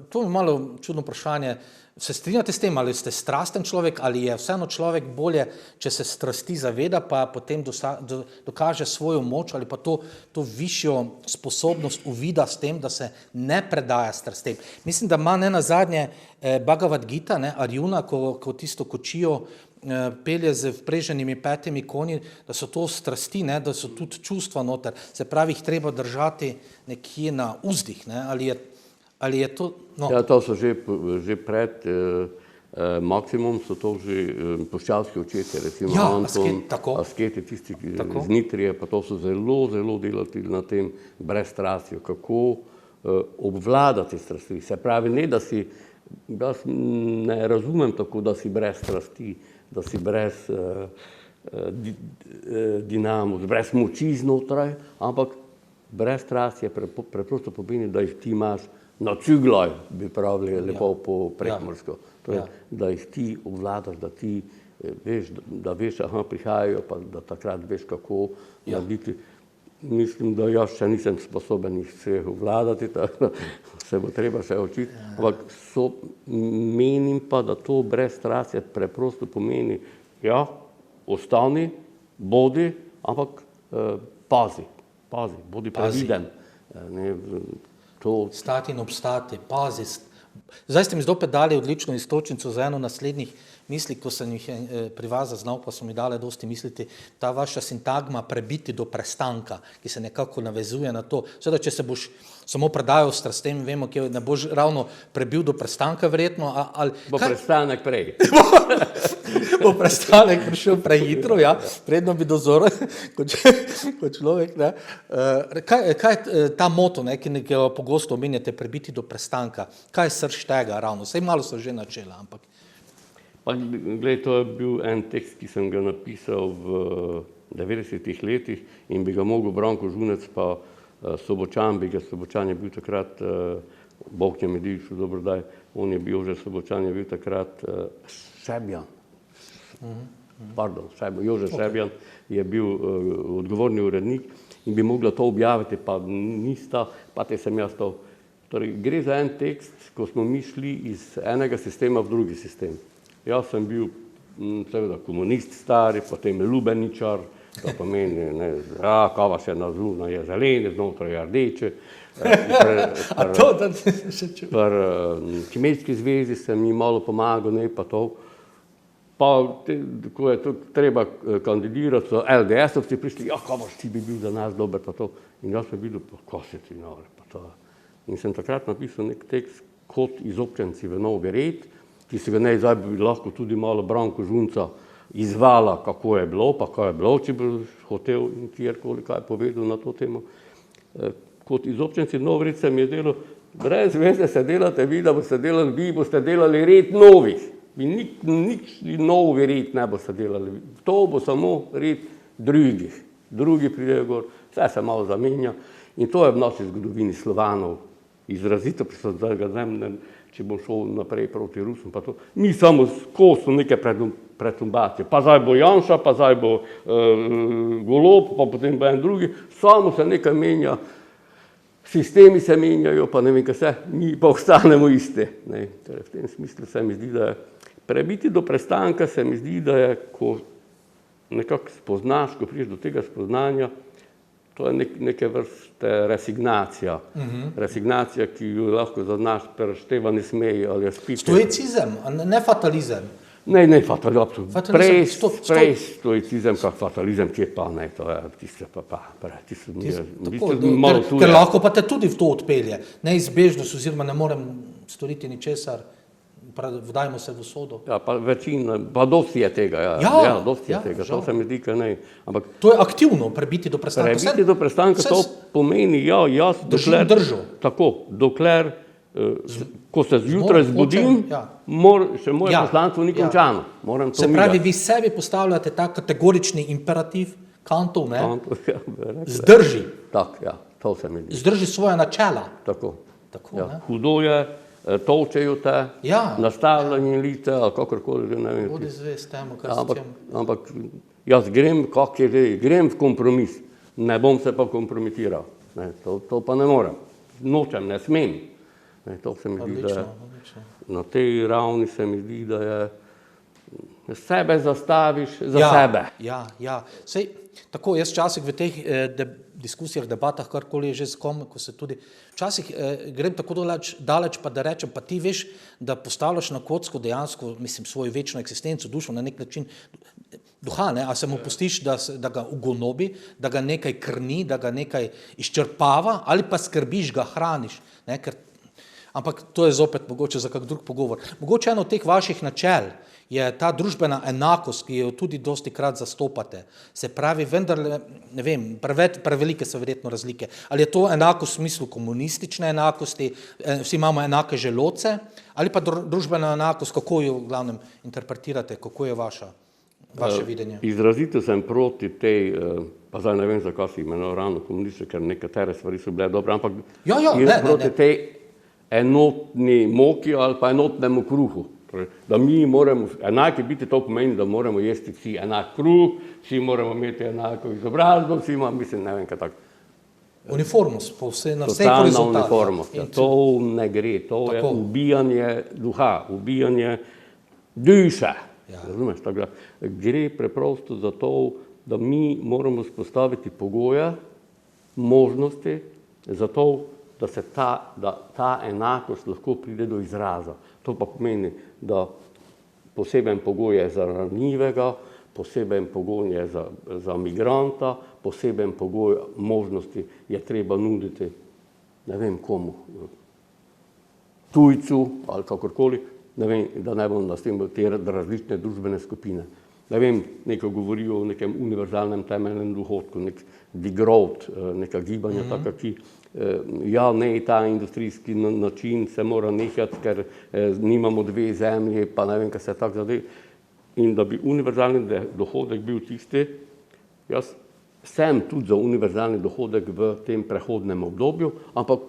Speaker 1: To je malo čudno vprašanje. Se strinjate s tem, ali ste strasten človek, ali je vseeno človek bolje, če se strasti zaveda, pa potem dokaže svojo moč ali pa to višjo sposobnost uvida s tem, da se ne predaja strastem. Mislim, da ima nenazadnje Bhagavad Gita, Arjuna, ko tisto kočijo pelje z vpreženimi 5 konji, da so to strasti, da so tudi čustva noter. Se pravi, jih treba držati nekje na uzdih, ali je to...
Speaker 2: Ja, to so že pred Maksimom, so to že puščavski očetje, recimo Anton, asketi, tisti z Nitrije, pa to so zelo delali na tem brezstrastju, kako obvladati strasti. Se pravi, ne da si, jaz ne razumem tako, da si brez strasti, da si brez dinamo, brez moči znotraj, ampak brez strasti je preprosto pomeni, da jih ti imaš na ciglaj, bi pravili lepo po prekmorsko. Da jih ti obvladaš, da ti veš, prihajajo, pa da takrat veš, kako narediti. Mislim, da jaz še nisem sposoben jih vseh obvladati, tako se bo treba še učiti. Ampak menim pa, da to brez strasti preprosto pomeni, ostani, bodi, ampak pazi, bodi previden.
Speaker 1: Stati in obstati, pazi. Zdaj ste mi spet dali odlično iztočnico za eno naslednjih misli, ko sem jih pri vas zaznal, pa so mi dale dosti misliti, ta vaša sintagma prebiti do prestanka, ki se nekako navezuje na to. Seveda, če se boš samo predajal strastem, vemo, ki ne boš ravno prebil do prestanka verjetno,
Speaker 2: Bo prestanek prej.
Speaker 1: Bo prestanek prišel prehitro, ja, predno bi dozor, kot človek, ne. Kaj je ta moto, ne, ki ga pogosto omenjate, prebiti do prestanka? Kaj je srž tega ravno? Saj malo so že načela, ampak...
Speaker 2: Pa, glej, to je bil en tekst, ki sem ga napisal v 90-ih letih in bi ga mogel Branko Žunec, pa Sobočan, Sobočan je bil takrat, Bog je med dušo dobrodaj, on je bil že Sobočan, je bil takrat Šebjan. Pardon, Jože Šebjan je bil odgovorni urednik in bi mogla to objaviti, pa nista, pa te sem jaz to. Torej, gre za en tekst, ko smo mi šli iz enega sistema v drugi sistem. Jaz sem bil seveda komunist stari, potem lubeničar, to pomeni, kava se na zunaj je zelene, znotraj je rdeče. Pri Kmetski zvezi sem jim malo pomagal, ne pa to. Pa, ko je to treba kandidirati, so LDS-ovci prišli, kavaš ti bi bil za nas dober, pa to. In jaz sem videl, pa ko se ti nore, pa to. In sem takrat napisal nek tekst, kot izobčenci v Novi Red, ki se ga ne zdaj bi lahko tudi malo Branko Žunca izvala, kako je bilo, pa kaj je bilo, če bi hotel in kjerkoli kaj povedal na to temo. Kot izobčenci Novi Red se mi je delo, brez veze se delate vi, da boste delali, vi boste delali red novih. Nič Novi Red ne boste delali. To bo samo red drugih. Drugi pridejo gor, vse se malo zamenja. In to je v naši zgodovini Slovanov izrazito prisotno, če bom šel naprej proti Rusom, pa to. Mi samo skozi neke pretumbacije. Pa zdaj bo Janša, pa zdaj bo Golob, pa potem bo en drugi. Samo se nekaj menja, sistemi se menjajo, pa ne vem kaj se, mi pa ostanemo iste. Torej, v tem smislu se mi zdi, da je prebiti do prestanka, se mi zdi, da je, ko nekako spoznaš, ko prideš do tega spoznanja, to je neke vrste resignacija. Resignacija, ki jo lahko zaznaš pri Števanu Smeji ali Spiti.
Speaker 1: Stoicizem, ne fatalizem.
Speaker 2: Ne, fatalizem. Prej stoicizem, kak fatalizem, kje pa ne, to je tiste pa.
Speaker 1: Ker lahko pa te tudi v to odpelje. Neizbežnost oziroma ne morem storiti ničesar, vdajmo se v usodo.
Speaker 2: Ja, pa večina, pa dosti je tega, dosti je tega, to se mi zdi, kaj ne. Ampak
Speaker 1: to je aktivno, prebiti do prestanka.
Speaker 2: Prebiti do prestanka, to pomeni, jaz dokler, tako, dokler, ko se zjutraj zbudim, še moje poslanstvo ni končano.
Speaker 1: Se pravi, vi sebi postavljate ta kategorični imperativ, Kantov, ne? Zdrži.
Speaker 2: Tak, ja, to se mi zdi.
Speaker 1: Zdrži svoje načela.
Speaker 2: Tako, hudo je, tolčejo te, nastavljanje lice, ali kakorkoli, že ne vem.
Speaker 1: Bodi zvest temu, kar se tem.
Speaker 2: Ampak jaz grem, kak je že, grem v kompromis, ne bom se pa kompromitiral. To pa ne morem. Nočem, ne smem. To se mi zdi, da je na tej ravni se mi zdi, da je sebe zastaviš za sebe.
Speaker 1: Ja. Sej, tako, jaz včasih v teh diskusijah, debatah, karkoli je že s kom, ko se tudi, včasih grem tako daleč, pa da rečem, pa ti veš, da postavljaš na kocko dejansko, mislim, svojo večno eksistenco, dušo na nek način duha, ne, a se mu pustiš, da ga ugonobi, da ga nekaj krni, da ga nekaj izčrpava, ali pa skrbiš, ga hraniš, ne, ampak to je zopet mogoče za kak drug pogovor. Mogoče eno od teh vaših načel je ta družbena enakost, ki jo tudi dosti krat zastopate. Se pravi, vendar, ne vem, prevelike so verjetno razlike. Ali je to enakost v smislu komunistične enakosti, vsi imamo enake želodce, ali pa družbena enakost, kako jo v glavnem interpretirate, kako je vaše videnje?
Speaker 2: Izrazito sem proti tej, pa zdaj ne vem, zakaj si imenoval ravno komuniste, ker nekatere stvari so bile dobre, ampak proti tej enotni moki ali pa enotnemu kruhu. Da mi moramo enaki biti, to pomeni, da moramo jesti vsi enak kruh, vsi moramo imeti enako izobrazbo, vsi imamo, mislim, ne vem kaj tako.
Speaker 1: Uniformnost, na vseh
Speaker 2: totalna
Speaker 1: horizontalih.
Speaker 2: uniformnost. To ne gre, to je ubijanje duha, ubijanje duše. Razumeš, tako da gre preprosto za to, da mi moramo spostaviti pogoje, možnosti za to, da se ta enakost lahko pride do izraza. To pa pomeni, da poseben pogoj je za ranljivega, poseben pogoj je za migranta, poseben pogoj možnosti je treba nuditi, ne vem komu, tujcu ali kakorkoli, ne vem, da ne bom s tem te različne družbene skupine. Ne vem, neko govorijo o nekem univerzalnem temeljnem dohodku, nek degrowth, neka gibanja taka, ki ja, ne, ta industrijski način se mora nehati, ker nimamo dve zemlji, pa ne vem, kaj se tako zadej. In da bi univerzalni dohodek bil tisti, jaz sem tudi za univerzalni dohodek v tem prehodnem obdobju, ampak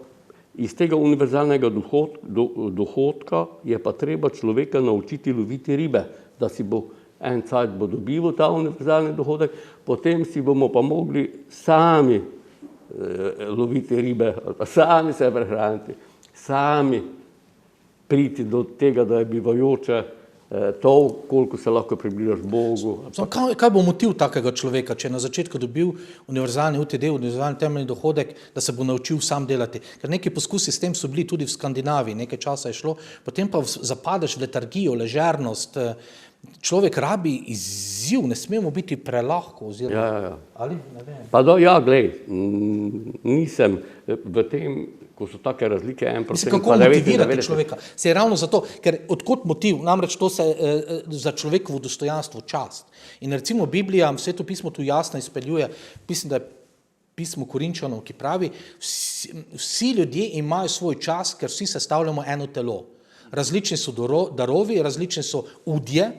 Speaker 2: iz tega univerzalnega dohodka je pa treba človeka naučiti loviti ribe, da si bo en cajt bo dobival ta univerzalni dohodek, potem si bomo pa mogli sami loviti ribe, ali pa sami se prehraniti, sami priti do tega, da je bivajoče to, koliko se lahko približaš Bogu.
Speaker 1: Kaj bo motiv takega človeka, če je na začetku dobil univerzalni UTD, univerzalni temeljni dohodek, da se bo naučil sam delati? Ker neki poskusi s tem so bili tudi v Skandinaviji, nekaj časa je šlo, potem pa zapadeš v letargijo, ležernost. Človek rabi izziv, ne smemo biti prelahko oziroma...
Speaker 2: Ja.
Speaker 1: Ali? Ne vem.
Speaker 2: Pa ja, glej, nisem v tem, ko so take razlike 1%.
Speaker 1: Mislim, kako motivirati človeka? Se je ravno zato, ker odkot motiv, namreč to se za človekovo dostojanstvo čast. In recimo Biblija, Sveto pismo tu jasno izpeljuje, mislim, da je pismo Korinčanov, ki pravi, vsi ljudje imajo svoj čas, ker vsi sestavljamo eno telo. Različni so darovi, različni so udje,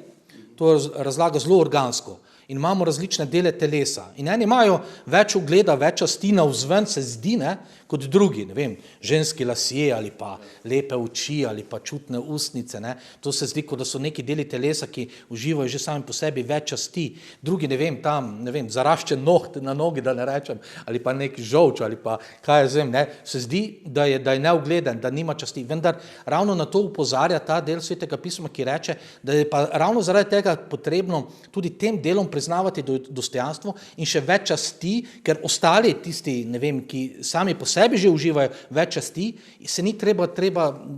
Speaker 1: to razlaga zelo organsko. In imamo različne dele telesa. In eni imajo več ugleda, več časti navzven, se zdi, ne, kot drugi, ne vem, ženski lasje ali pa lepe oči ali pa čutne ustnice, ne. To se zdi, kot da so neki deli telesa, ki uživajo že sami po sebi več časti. Drugi, ne vem, tam, ne vem, zaraščen noht na nogi, da ne rečem, ali pa neki žolč ali pa kaj je zem, ne. Se zdi, da je neugleden, da nima časti. Vendar ravno na to opozarja ta del Svetega pisma, ki reče, da je pa ravno zaradi tega potrebno tudi tem delom priznavati dostojanstvo in še več časti, ker ostali tisti, ne vem, ki sami po sebi že uživajo več časti, se ni treba,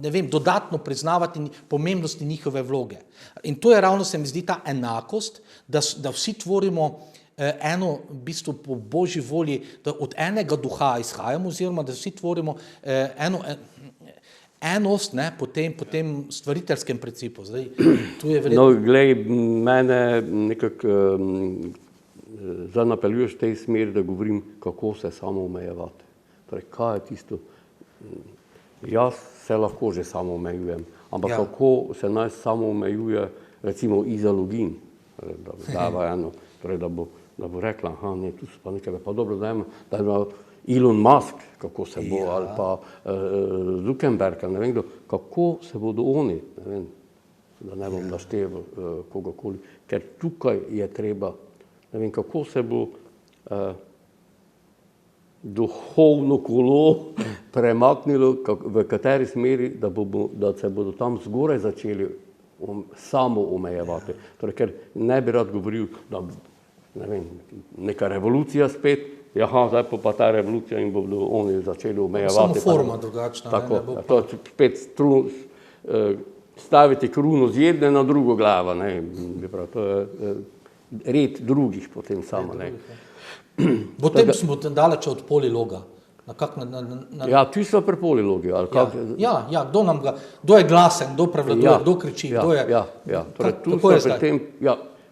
Speaker 1: ne vem, dodatno priznavati pomembnosti njihove vloge. In to je ravno, se mi zdi, ta enakost, da vsi tvorimo eno, v bistvu po Božji volji, da od enega duha izhajamo, oziroma da vsi tvorimo enost, ne, po tem stvariteljskem principu. Zdaj, tu je verjetno...
Speaker 2: No, glej, mene nekako napeljuješ v tej smeri, da govorim, kako se samo omejevati. Torej, kaj je tisto? Jaz se lahko že samo omejujem, ampak kako se naj samo omejuje, recimo Izalogin, da dava eno, torej, da bo rekla, aha, ne, tu so pa nekaj, pa dobro, da ima Elon Musk, kako se bo, ali pa Zuckerberg, ne vem kdo, kako se bodo oni, ne vem, da ne bom našteval kogakoli, ker tukaj je treba, ne vem, kako se bo duhovno kolo premaknilo, v kateri smeri, da se bodo tam zgoraj začeli samo omejevati. Torej, ker ne bi rad govoril, da ne vem, neka revolucija spet, jaha, zdaj pa ta revolucija in bodo oni začeli omejevati.
Speaker 1: Samo forma drugačna.
Speaker 2: Tako, to spet staviti kruno z jedne na drugo glavo, ne, to je red drugih potem samo, ne.
Speaker 1: Potem smo daleč od poliloga.
Speaker 2: Ja, ti so pri polilogi, ali kak?
Speaker 1: Ja, kdo je glasen, kdo prevladuje, kdo kriči, kdo je...
Speaker 2: Ja, torej tu so pri tem,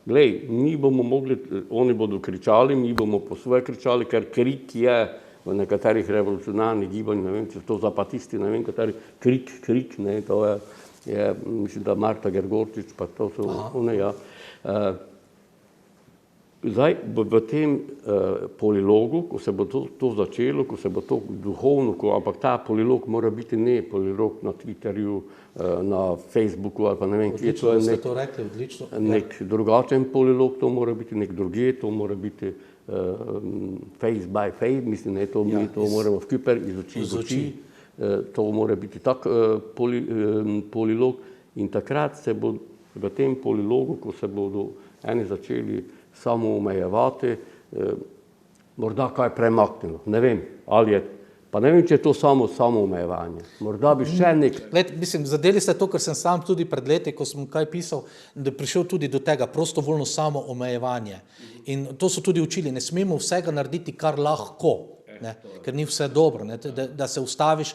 Speaker 2: glej, mi bomo mogli, oni bodo kričali, mi bomo po svoje kričali, ker krik je v nekaterih revolucionarnih gibanj, ne vem, če to zapatisti, ne vem, kateri krik, ne, to je, mislim, da Marta Gergorčič, pa to so one, ja. Zdaj, v tem polilogu, ko se bo to začelo, ko se bo to duhovno, ampak ta polilog mora biti ne polilog na Twitterju, na Facebooku ali pa ne vem, kje to je.
Speaker 1: Ste to rekli, odlično.
Speaker 2: Nek drugačen polilog, to mora biti nek druge, to mora biti face by face, mislim, ne, to moramo v Küper iz oči. To mora biti tak polilog in takrat se bo v tem polilogu, ko se bodo eni začeli samo omejevati, morda kaj premaknilo. Ne vem, ali je Pa ne vem, če je to samo omejevanje. Morda bi še
Speaker 1: Mislim, zadeli ste to, kar sem sam tudi pred leti, ko sem kaj pisal, da je prišel tudi do tega prostovoljno samo omejevanje. In to so tudi učili, ne smemo vsega narediti, kar lahko, ne, ker ni vse dobro, ne, da se ustaviš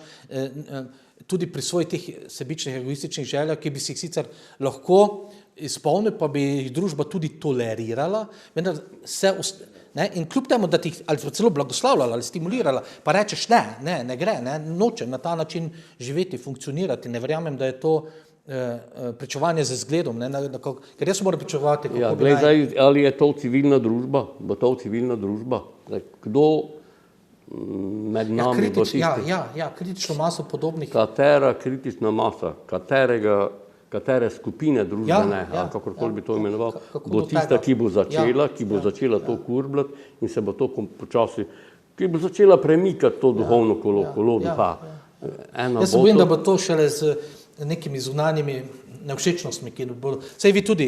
Speaker 1: tudi pri svojih teh sebičnih, egoističnih željah, ki bi si jih sicer lahko izpolnil, pa bi jih družba tudi tolerirala, vendar ne, in kljub temu, da ti ali celo blagoslavljala ali stimulirala, pa rečeš ne gre, nočem na ta način živeti, funkcionirati, ne verjamem, da je to pričevanje z zgledom, ker jaz moram pričevati, kako bi
Speaker 2: naj... Ali je to civilna družba? Bo to civilna družba? Kdo med nami bo tisti?
Speaker 1: Kritično maso podobnih.
Speaker 2: Katera kritična masa, katere skupine družbene, ali kakorkoli bi to imenoval, bo tista, ki bo začela to kurbljati in se bo to počasi, ki bo začela premikati to duhovno kolo duha.
Speaker 1: Jaz se bojim, da bo to šele z nekimi zunanjimi nevšečnostmi, ki bodo, saj vi tudi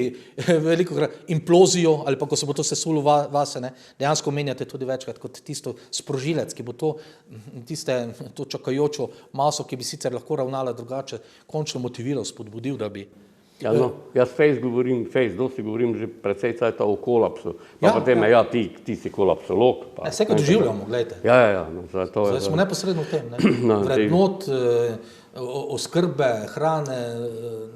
Speaker 1: veliko implozijo, ali pa ko se bo to sesulo vase, dejansko menjate tudi večkrat kot tisto sprožilec, ki bo to čakajočo maso, ki bi sicer lahko ravnala drugače, končno motiviral, spodbudil, da bi...
Speaker 2: Jaz dosti govorim že precej cajta o kolapsu, pa potem ti si kolapsolog.
Speaker 1: Vse, kaj doživljamo, gledajte. Zdaj smo neposredno v tem, vrednot, oskrbe, hrane,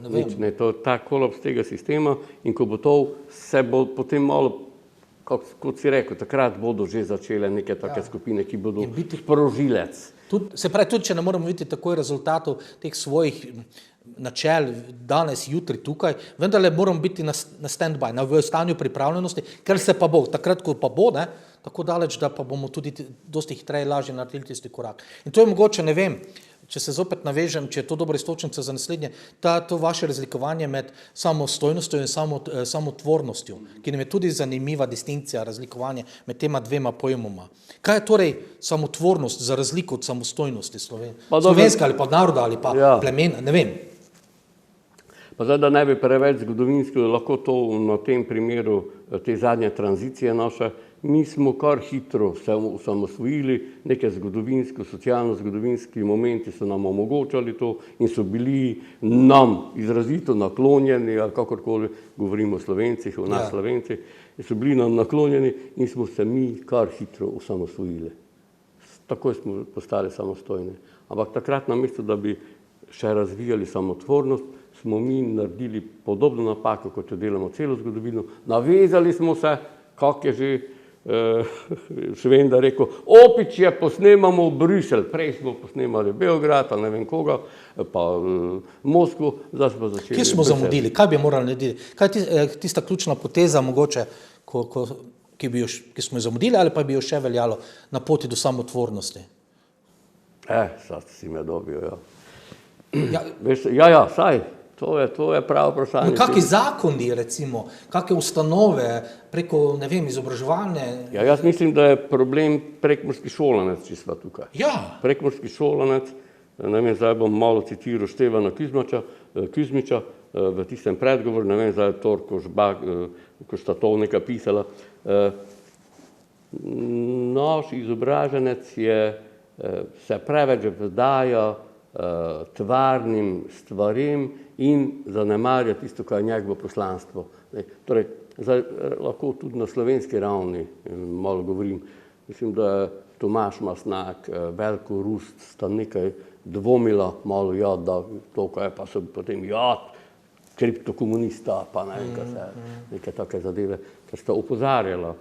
Speaker 1: ne vem.
Speaker 2: Ta kolaps tega sistema in ko bo to, se bo potem malo, kot si rekel, takrat bodo že začele neke take skupine, ki bodo sprožilec.
Speaker 1: Se pravi, tudi če ne moramo videti takoj rezultatov teh svojih načel danes, jutri, tukaj, vendarle moramo biti na stand-by, v stanju pripravljenosti, ker se pa bo, takrat, ko pa bo, tako daleč, da pa bomo tudi dosti hitreje lažje naredili tisti korak. In to je mogoče, ne vem, če se zopet navežem, če je to dobra istočnica za naslednje, to vaše razlikovanje med samostojnostjo in samotvornostjo, ki nam je tudi zanimiva distinkcija, razlikovanje med tema dvema pojmoma. Kaj je torej samotvornost za razliko od samostojnosti slovenske ali pa naroda ali pa plemena, ne vem.
Speaker 2: Pa zdaj, da ne bi preveč zgodovinsko, lahko to na tem primeru te zadnje tranzicije naše, mi smo kar hitro se osamosvojili, neke zgodovinsko, socialno-zgodovinski momenti so nam omogočali to in so bili nam izrazito naklonjeni, ali kakorkoli govorimo o Slovencih, o nas Slovenci, so bili nam naklonjeni in smo se mi kar hitro osamosvojili. Takoj smo postali samostojni. Ampak takrat, namesto da bi še razvijali samotvornost, smo mi naredili podobno napako, kot jo delamo celo zgodovino. Navezali smo se, kak je že Švenda rekel, opičje posnemamo v Bruselj, prej smo posnemali Beograd, ali ne vem koga, pa Moskvo, zdaj smo začeli.
Speaker 1: Kje smo zamudili? Kaj bi morali narediti? Kaj je tista ključna poteza mogoče, ki smo jo zamudili, ali pa bi jo še veljalo na poti do samotvornosti?
Speaker 2: Sad si me dobil, saj. To je pravo vprašanje.
Speaker 1: Kakšni zakoni, recimo, kakšne ustanove preko, ne vem, izobraževalne?
Speaker 2: Jaz mislim, da je problem prekmurski šolanec, če sva tukaj. Prekmurski šolanec, ne vem, zdaj bom malo citiral Števana Kuzmiča v tistem predgovoru, ne vem, zdaj Torko Žbak, ko sta to nekaj pisala. Naš izobraženec se preveč vdaja tvarnim stvarem in zanemarja tisto, kaj je njegovo poslanstvo. Torej, zdaj lahko tudi na slovenski ravni malo govorim. Mislim, da je Tomaž Masnak, Veljko Rust sta nekaj dvomila, malo da to, kaj pa so potem kriptokomunista, pa ne vem, kaj se, neke take zadeve, ker sta opozarjala.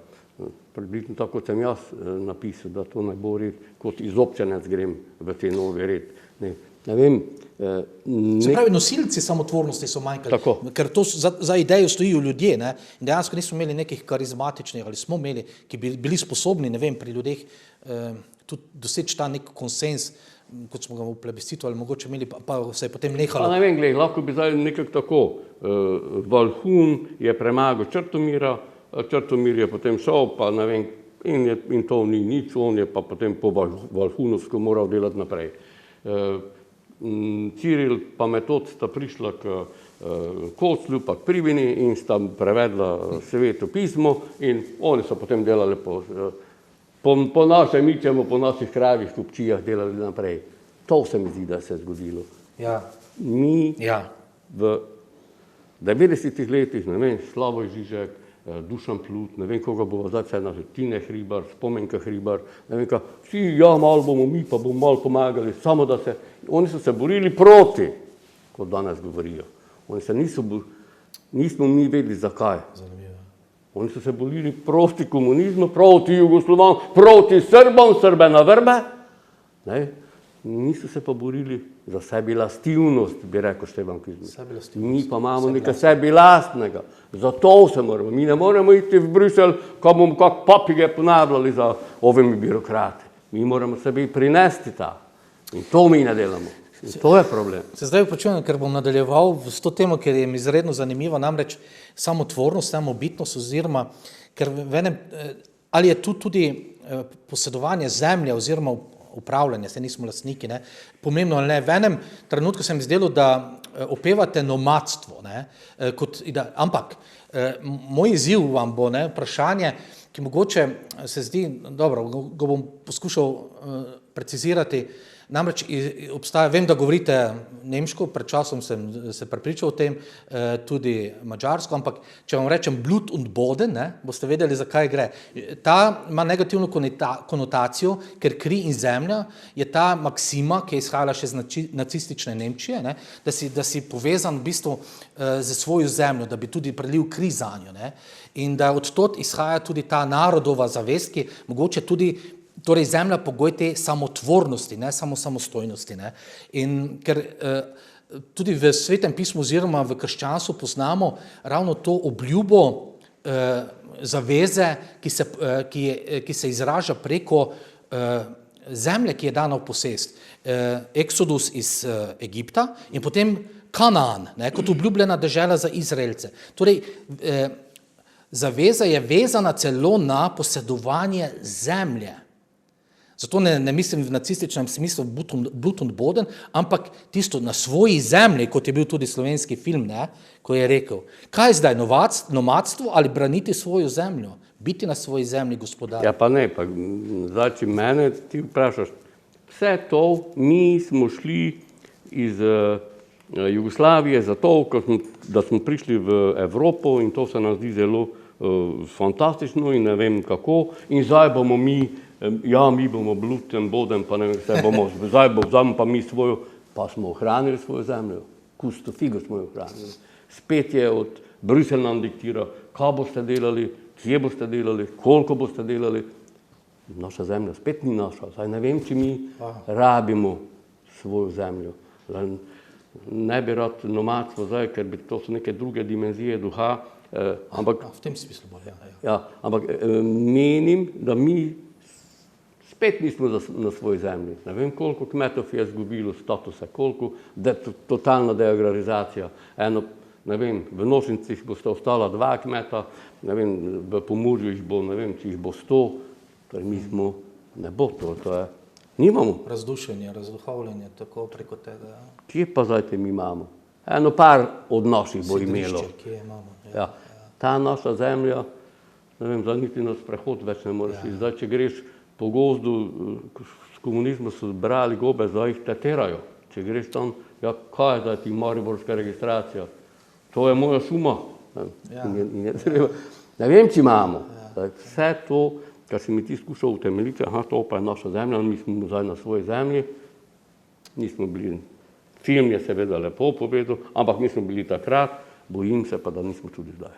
Speaker 2: Približno tako, kot sem jaz napisal, da to ne bo red, kot izobčenec grem v te novi red. Ne vem.
Speaker 1: Se pravi, nosilci samotvornosti so manjkali, ker to za idejo stojijo ljudje, in dejansko nismo imeli nekih karizmatičnih, ali smo imeli, ki bi bili sposobni, ne vem, pri ljudeh tudi doseči ta nek konsens, kot smo ga v plebiscitu, ali mogoče imeli, pa se je potem nehalo.
Speaker 2: Pa ne vem, lahko bi zdaj nekako tako. Valhun je premagal Črtomira, Črtomir je potem šel, pa ne vem, in to ni nič, on je pa potem po Valhunovsko moral delati naprej. Ciril pa Metod sta prišla k Koclju, pa k Privini in sta prevedla Sveto pismo in oni so potem delali po po našem mičemo, po naših kravih kupčijah delali naprej. To se mi zdi, da se je zgodilo.
Speaker 1: Ja.
Speaker 2: Mi
Speaker 1: Ja.
Speaker 2: v 90-ih letih, ne vem, Slavoj Žižek, Dušan Plut, ne vem, koga bo zdaj vse našel, Tine Hribar, Spomenka Hribar, ne vem, vsi, ja, malo bomo mi, pa bomo malo pomagali, samo da se, oni so se borili proti, kot danes govorijo. Oni se nismo mi vedeli zakaj. Oni so se borili proti komunizmu, proti Jugoslovanom, proti Srbom, Srbe na vrbe, ne? Niso se pa borili za sebi lastivnost, bi rekel Štefan Kuzmič. Mi pa imamo nekaj sebi lastnega. Zato se moramo. Mi ne moremo iti v Bruselj, ko bomo kak papige ponavljali za ovimi birokrati. Mi moramo sebi prinesti ta. In to mi ne delamo. In to je problem.
Speaker 1: Se zdaj počujem, ker bom nadaljeval s to temo, ker je mi izredno zanimiva, namreč samotvornost, samobitnost oziroma, ker ali je tu tudi posedovanje zemlje oziroma upravljanje, se nismo lastniki, ne, pomembno ali ne. V enem trenutku se mi zdelo, da opevate nomadstvo, ne, ampak moj izziv vam bo, ne, vprašanje, ki mogoče se zdi, dobro, ga bom poskušal precizirati, namreč obstaja, vem, da govorite nemško, pred časom sem se prepričal o tem, tudi madžarsko, ampak če vam rečem Blut und Boden, ne, boste vedeli, zakaj gre. Ta ima negativno konotacijo, ker kri in zemlja je ta maksima, ki je izhajala še iz nacistične Nemčije, ne, da si povezan v bistvu z svojo zemljo, da bi tudi prelil kri zanjo, ne, in da od tod izhaja tudi ta narodova zavest, ki mogoče tudi torej zemlja pogoj te samotvornosti, ne samo samostojnosti. Ne. In ker tudi v Svetem pismu oziroma v krščanstvu poznamo ravno to obljubo zaveze, ki se izraža preko zemlje, ki je dana v posest. Eksodus iz Egipta in potem Kanaan, ne, kot obljubljena dežela za Izraelce. Torej, zaveza je vezana celo na posedovanje zemlje. Zato ne mislim v nacističnem smislu Blut und Boden, ampak tisto na svoji zemlji, kot je bil tudi slovenski film, ne, ko je rekel, kaj je zdaj nomadstvo ali braniti svojo zemljo, biti na svoji zemlji gospodar.
Speaker 2: Ja pa ne, pa zdaj, če mene ti vprašaš, vse to mi smo šli iz Jugoslavije zato, da smo prišli v Evropo in to se nam zdi zelo fantastično in ne vem kako in zdaj bomo mi bomo Blut und Boden, pa ne vem, zdaj bomo pa mi svojo, pa smo ohranili svojo zemljo, kusto figo smo jo ohranili. Spet je od Bruselj nam diktira, kaj boste delali, kje boste delali, koliko boste delali. Naša zemlja spet ni naša, zdaj ne vem, če mi rabimo svojo zemljo. Ne bi rad nomadstvo zdaj, ker bi to so neke druge dimenzije duha, ampak
Speaker 1: v tem smislu bo,
Speaker 2: ampak menim, da mi spet nismo na svoji zemlji. Ne vem, koliko kmetov je izgubilo statusa, koliko totalna deagrarizacija. Ne vem, v Nošencih bosta ostala 2 kmeta, ne vem, v Pomurju jih bo, ne vem, če jih bo 100, torej mi smo, ne bo to je, nimamo.
Speaker 1: Razdušenje, razduhovljenje, tako preko tega.
Speaker 2: Kje pa zdaj mi imamo? Par od naših bo imelo.
Speaker 1: Kje imamo,
Speaker 2: ta naša zemlja, ne vem, zdaj niti na sprehod več ne moreš. Zdaj, če greš po gozdu, s komunizmu so brali gobe, zdaj jih teterajo. Če greš tam, kaj je zdaj ti mariborska registracija? To je moja šuma. Ne vem, če imamo. Vse to, kar si mi ti skušal utemeljiti, to pa je naša zemlja, mi smo zdaj na svoji zemlji, nismo bili, film je seveda lepo povedal, ampak mi smo bili takrat, bojim se pa, da nismo tudi zdaj.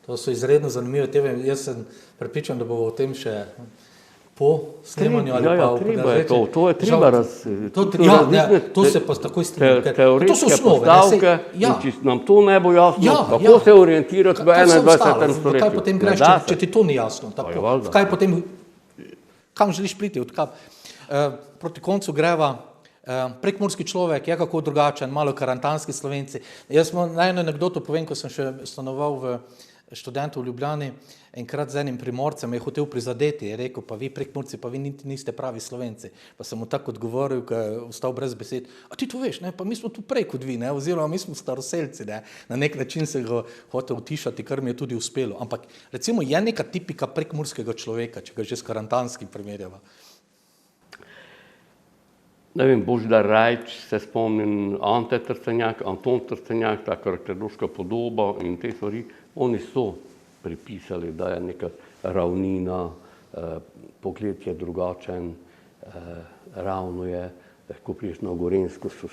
Speaker 1: To so izredno zanimive teme, jaz sem prepričan, da bo o tem še po snemanju ali pa
Speaker 2: treba je to je treba
Speaker 1: to se pa takoj strinjam.
Speaker 2: Teoretske postavke, in če nam to ne bo jasno, kako se orientirati v 21. stoletju.
Speaker 1: Kaj potem greš, če ti to ni jasno? Kaj potem, kam želiš priti? Proti koncu greva, prekmurski človek je kako drugačen, malo karantanski Slovenci. Jaz eno anekdoto povem, ko sem še stanoval študentov v Ljubljani, enkrat z enim Primorcem je hotel prizadeti, je rekel, pa vi Prekmurci, pa vi niste pravi Slovenci. Pa sem mu tako odgovoril, ko je ostal brez besed, a ti to veš, ne? Pa mi smo tu prej kot vi, ne? Oziroma mi smo staroselci, ne? Na nek način se ga hotel utišati, kar mi je tudi uspelo. Ampak recimo je neka tipika prekmurskega človeka, če ga že s Karantanskim primerjava.
Speaker 2: Ne vem, Božidar Rajč, se spomnim, Ante Trstenjak, Anton Trstenjak, ta karakterološka podoba in te stvari, oni so pripisali, da je neka ravnina, pogled je drugačen, ravno je, ko priješ na Gorenjsko, so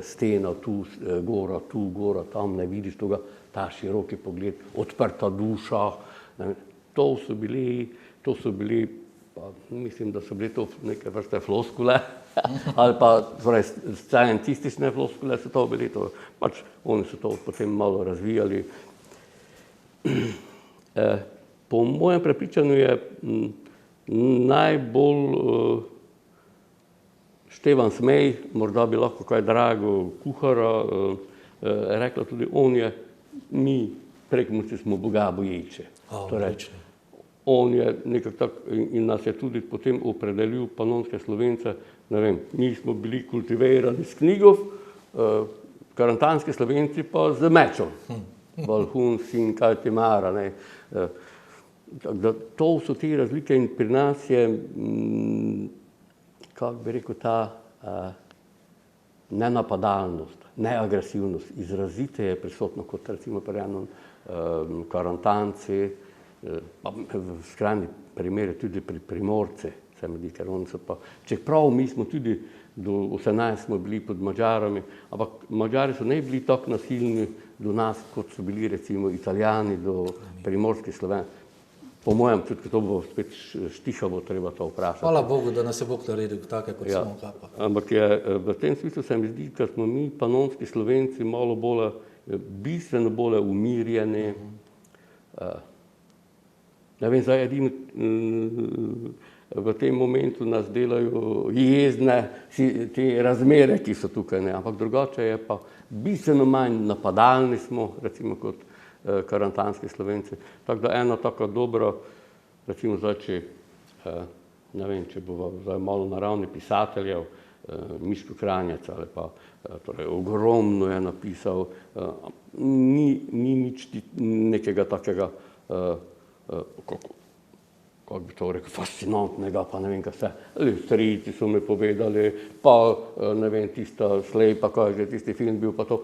Speaker 2: stena tu, gora tam, ne vidiš toga, ta široki pogled, odprta duša, to so bili, pa mislim, da so bili to neke vrste floskule, ali pa torej, scientistične floskule so to bili, pač oni so to potem malo razvijali. Po mojem prepričanju je najbolj Števan Smej, morda bi lahko kaj Drago Kuhara rekla tudi, on je, mi Prekmurci smo Boga boječe. Torej, on je nekako tak in nas je tudi potem opredelil panonske Slovence, ne vem, mi smo bili kultivirani s knjigov, karantanski Slovenci pa z mečom. Balhun, sin, kaj ti mara, ne. To so te razlike in pri nas je, kako bi rekel, ta nenapadalnost, neagresivnost, izrazite je prisotno kot recimo pri enom Karantanci, pa v skrajni primeri tudi pri Primorce, se mi zdi, ker oni so pa, čeprav mi smo tudi do 18 smo bili pod Madžarami, ampak Madžari so ne bili tako nasilni do nas, kot so bili recimo Italijani do primorskih Sloven. Po mojem, tudi to bo spet štihavo treba to vprašati.
Speaker 1: Hvala Bogu, da nas je Bog naredil take, kot smo kapa.
Speaker 2: Ampak je, v tem smislu se mi zdi, da smo mi panonski Slovenci malo bolj, bistveno bolj umirjeni. Ne vem, zdaj edino v tem momentu nas delajo jezne te razmere, ki so tukaj, ne, ampak drugače je pa bistveno manj napadalni smo, recimo kot karantanski Slovenci. Tako da ena taka dobra, recimo zdaj, če, ne vem, če bo zdaj malo na ravni pisateljev, Miško Kranjec ali pa, torej ogromno je napisal, ni nič nekega takega, kako bi to rekel, fascinantnega, pa ne vem, kaj vse. Strici so mi povedali, pa ne vem, tista Slepa, kaj je tisti film bil, pa to.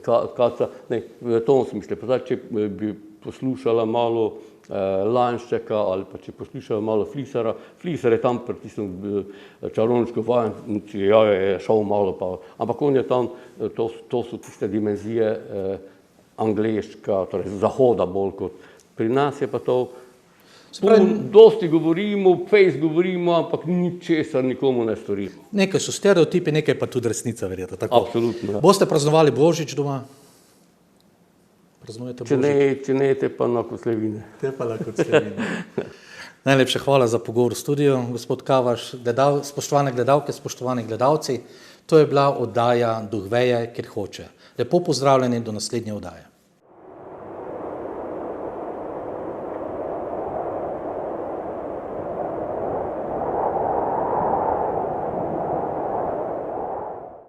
Speaker 2: Kaca, ne, v tom smislu. Pa zdaj, če bi poslušala malo Lanščeka ali pa če poslušala malo Flisara, Flisar je tam pri tistem čarovniško vajenci, ja, je šel malo pa, ampak on je tam, to so tiste dimenzije angleška, torej zahoda bolj kot. Pri nas je pa to, dosti govorimo, fejst govorimo, ampak ničesar nikomu ne storimo.
Speaker 1: Nekaj so stereotipi, nekaj pa tudi resnica, verjetno.
Speaker 2: Absolutno.
Speaker 1: Boste praznovali Božič doma? Praznujete Božič?
Speaker 2: Če ne, te pa na Koslevine.
Speaker 1: Te pa na Koslevine. Najlepša hvala za pogovor v studiu, gospod Kavaš, spoštovane gledalke, spoštovani gledalci. To je bila oddaja Duh veje, kjer hoče. Lepo pozdravljeni do naslednje oddaje.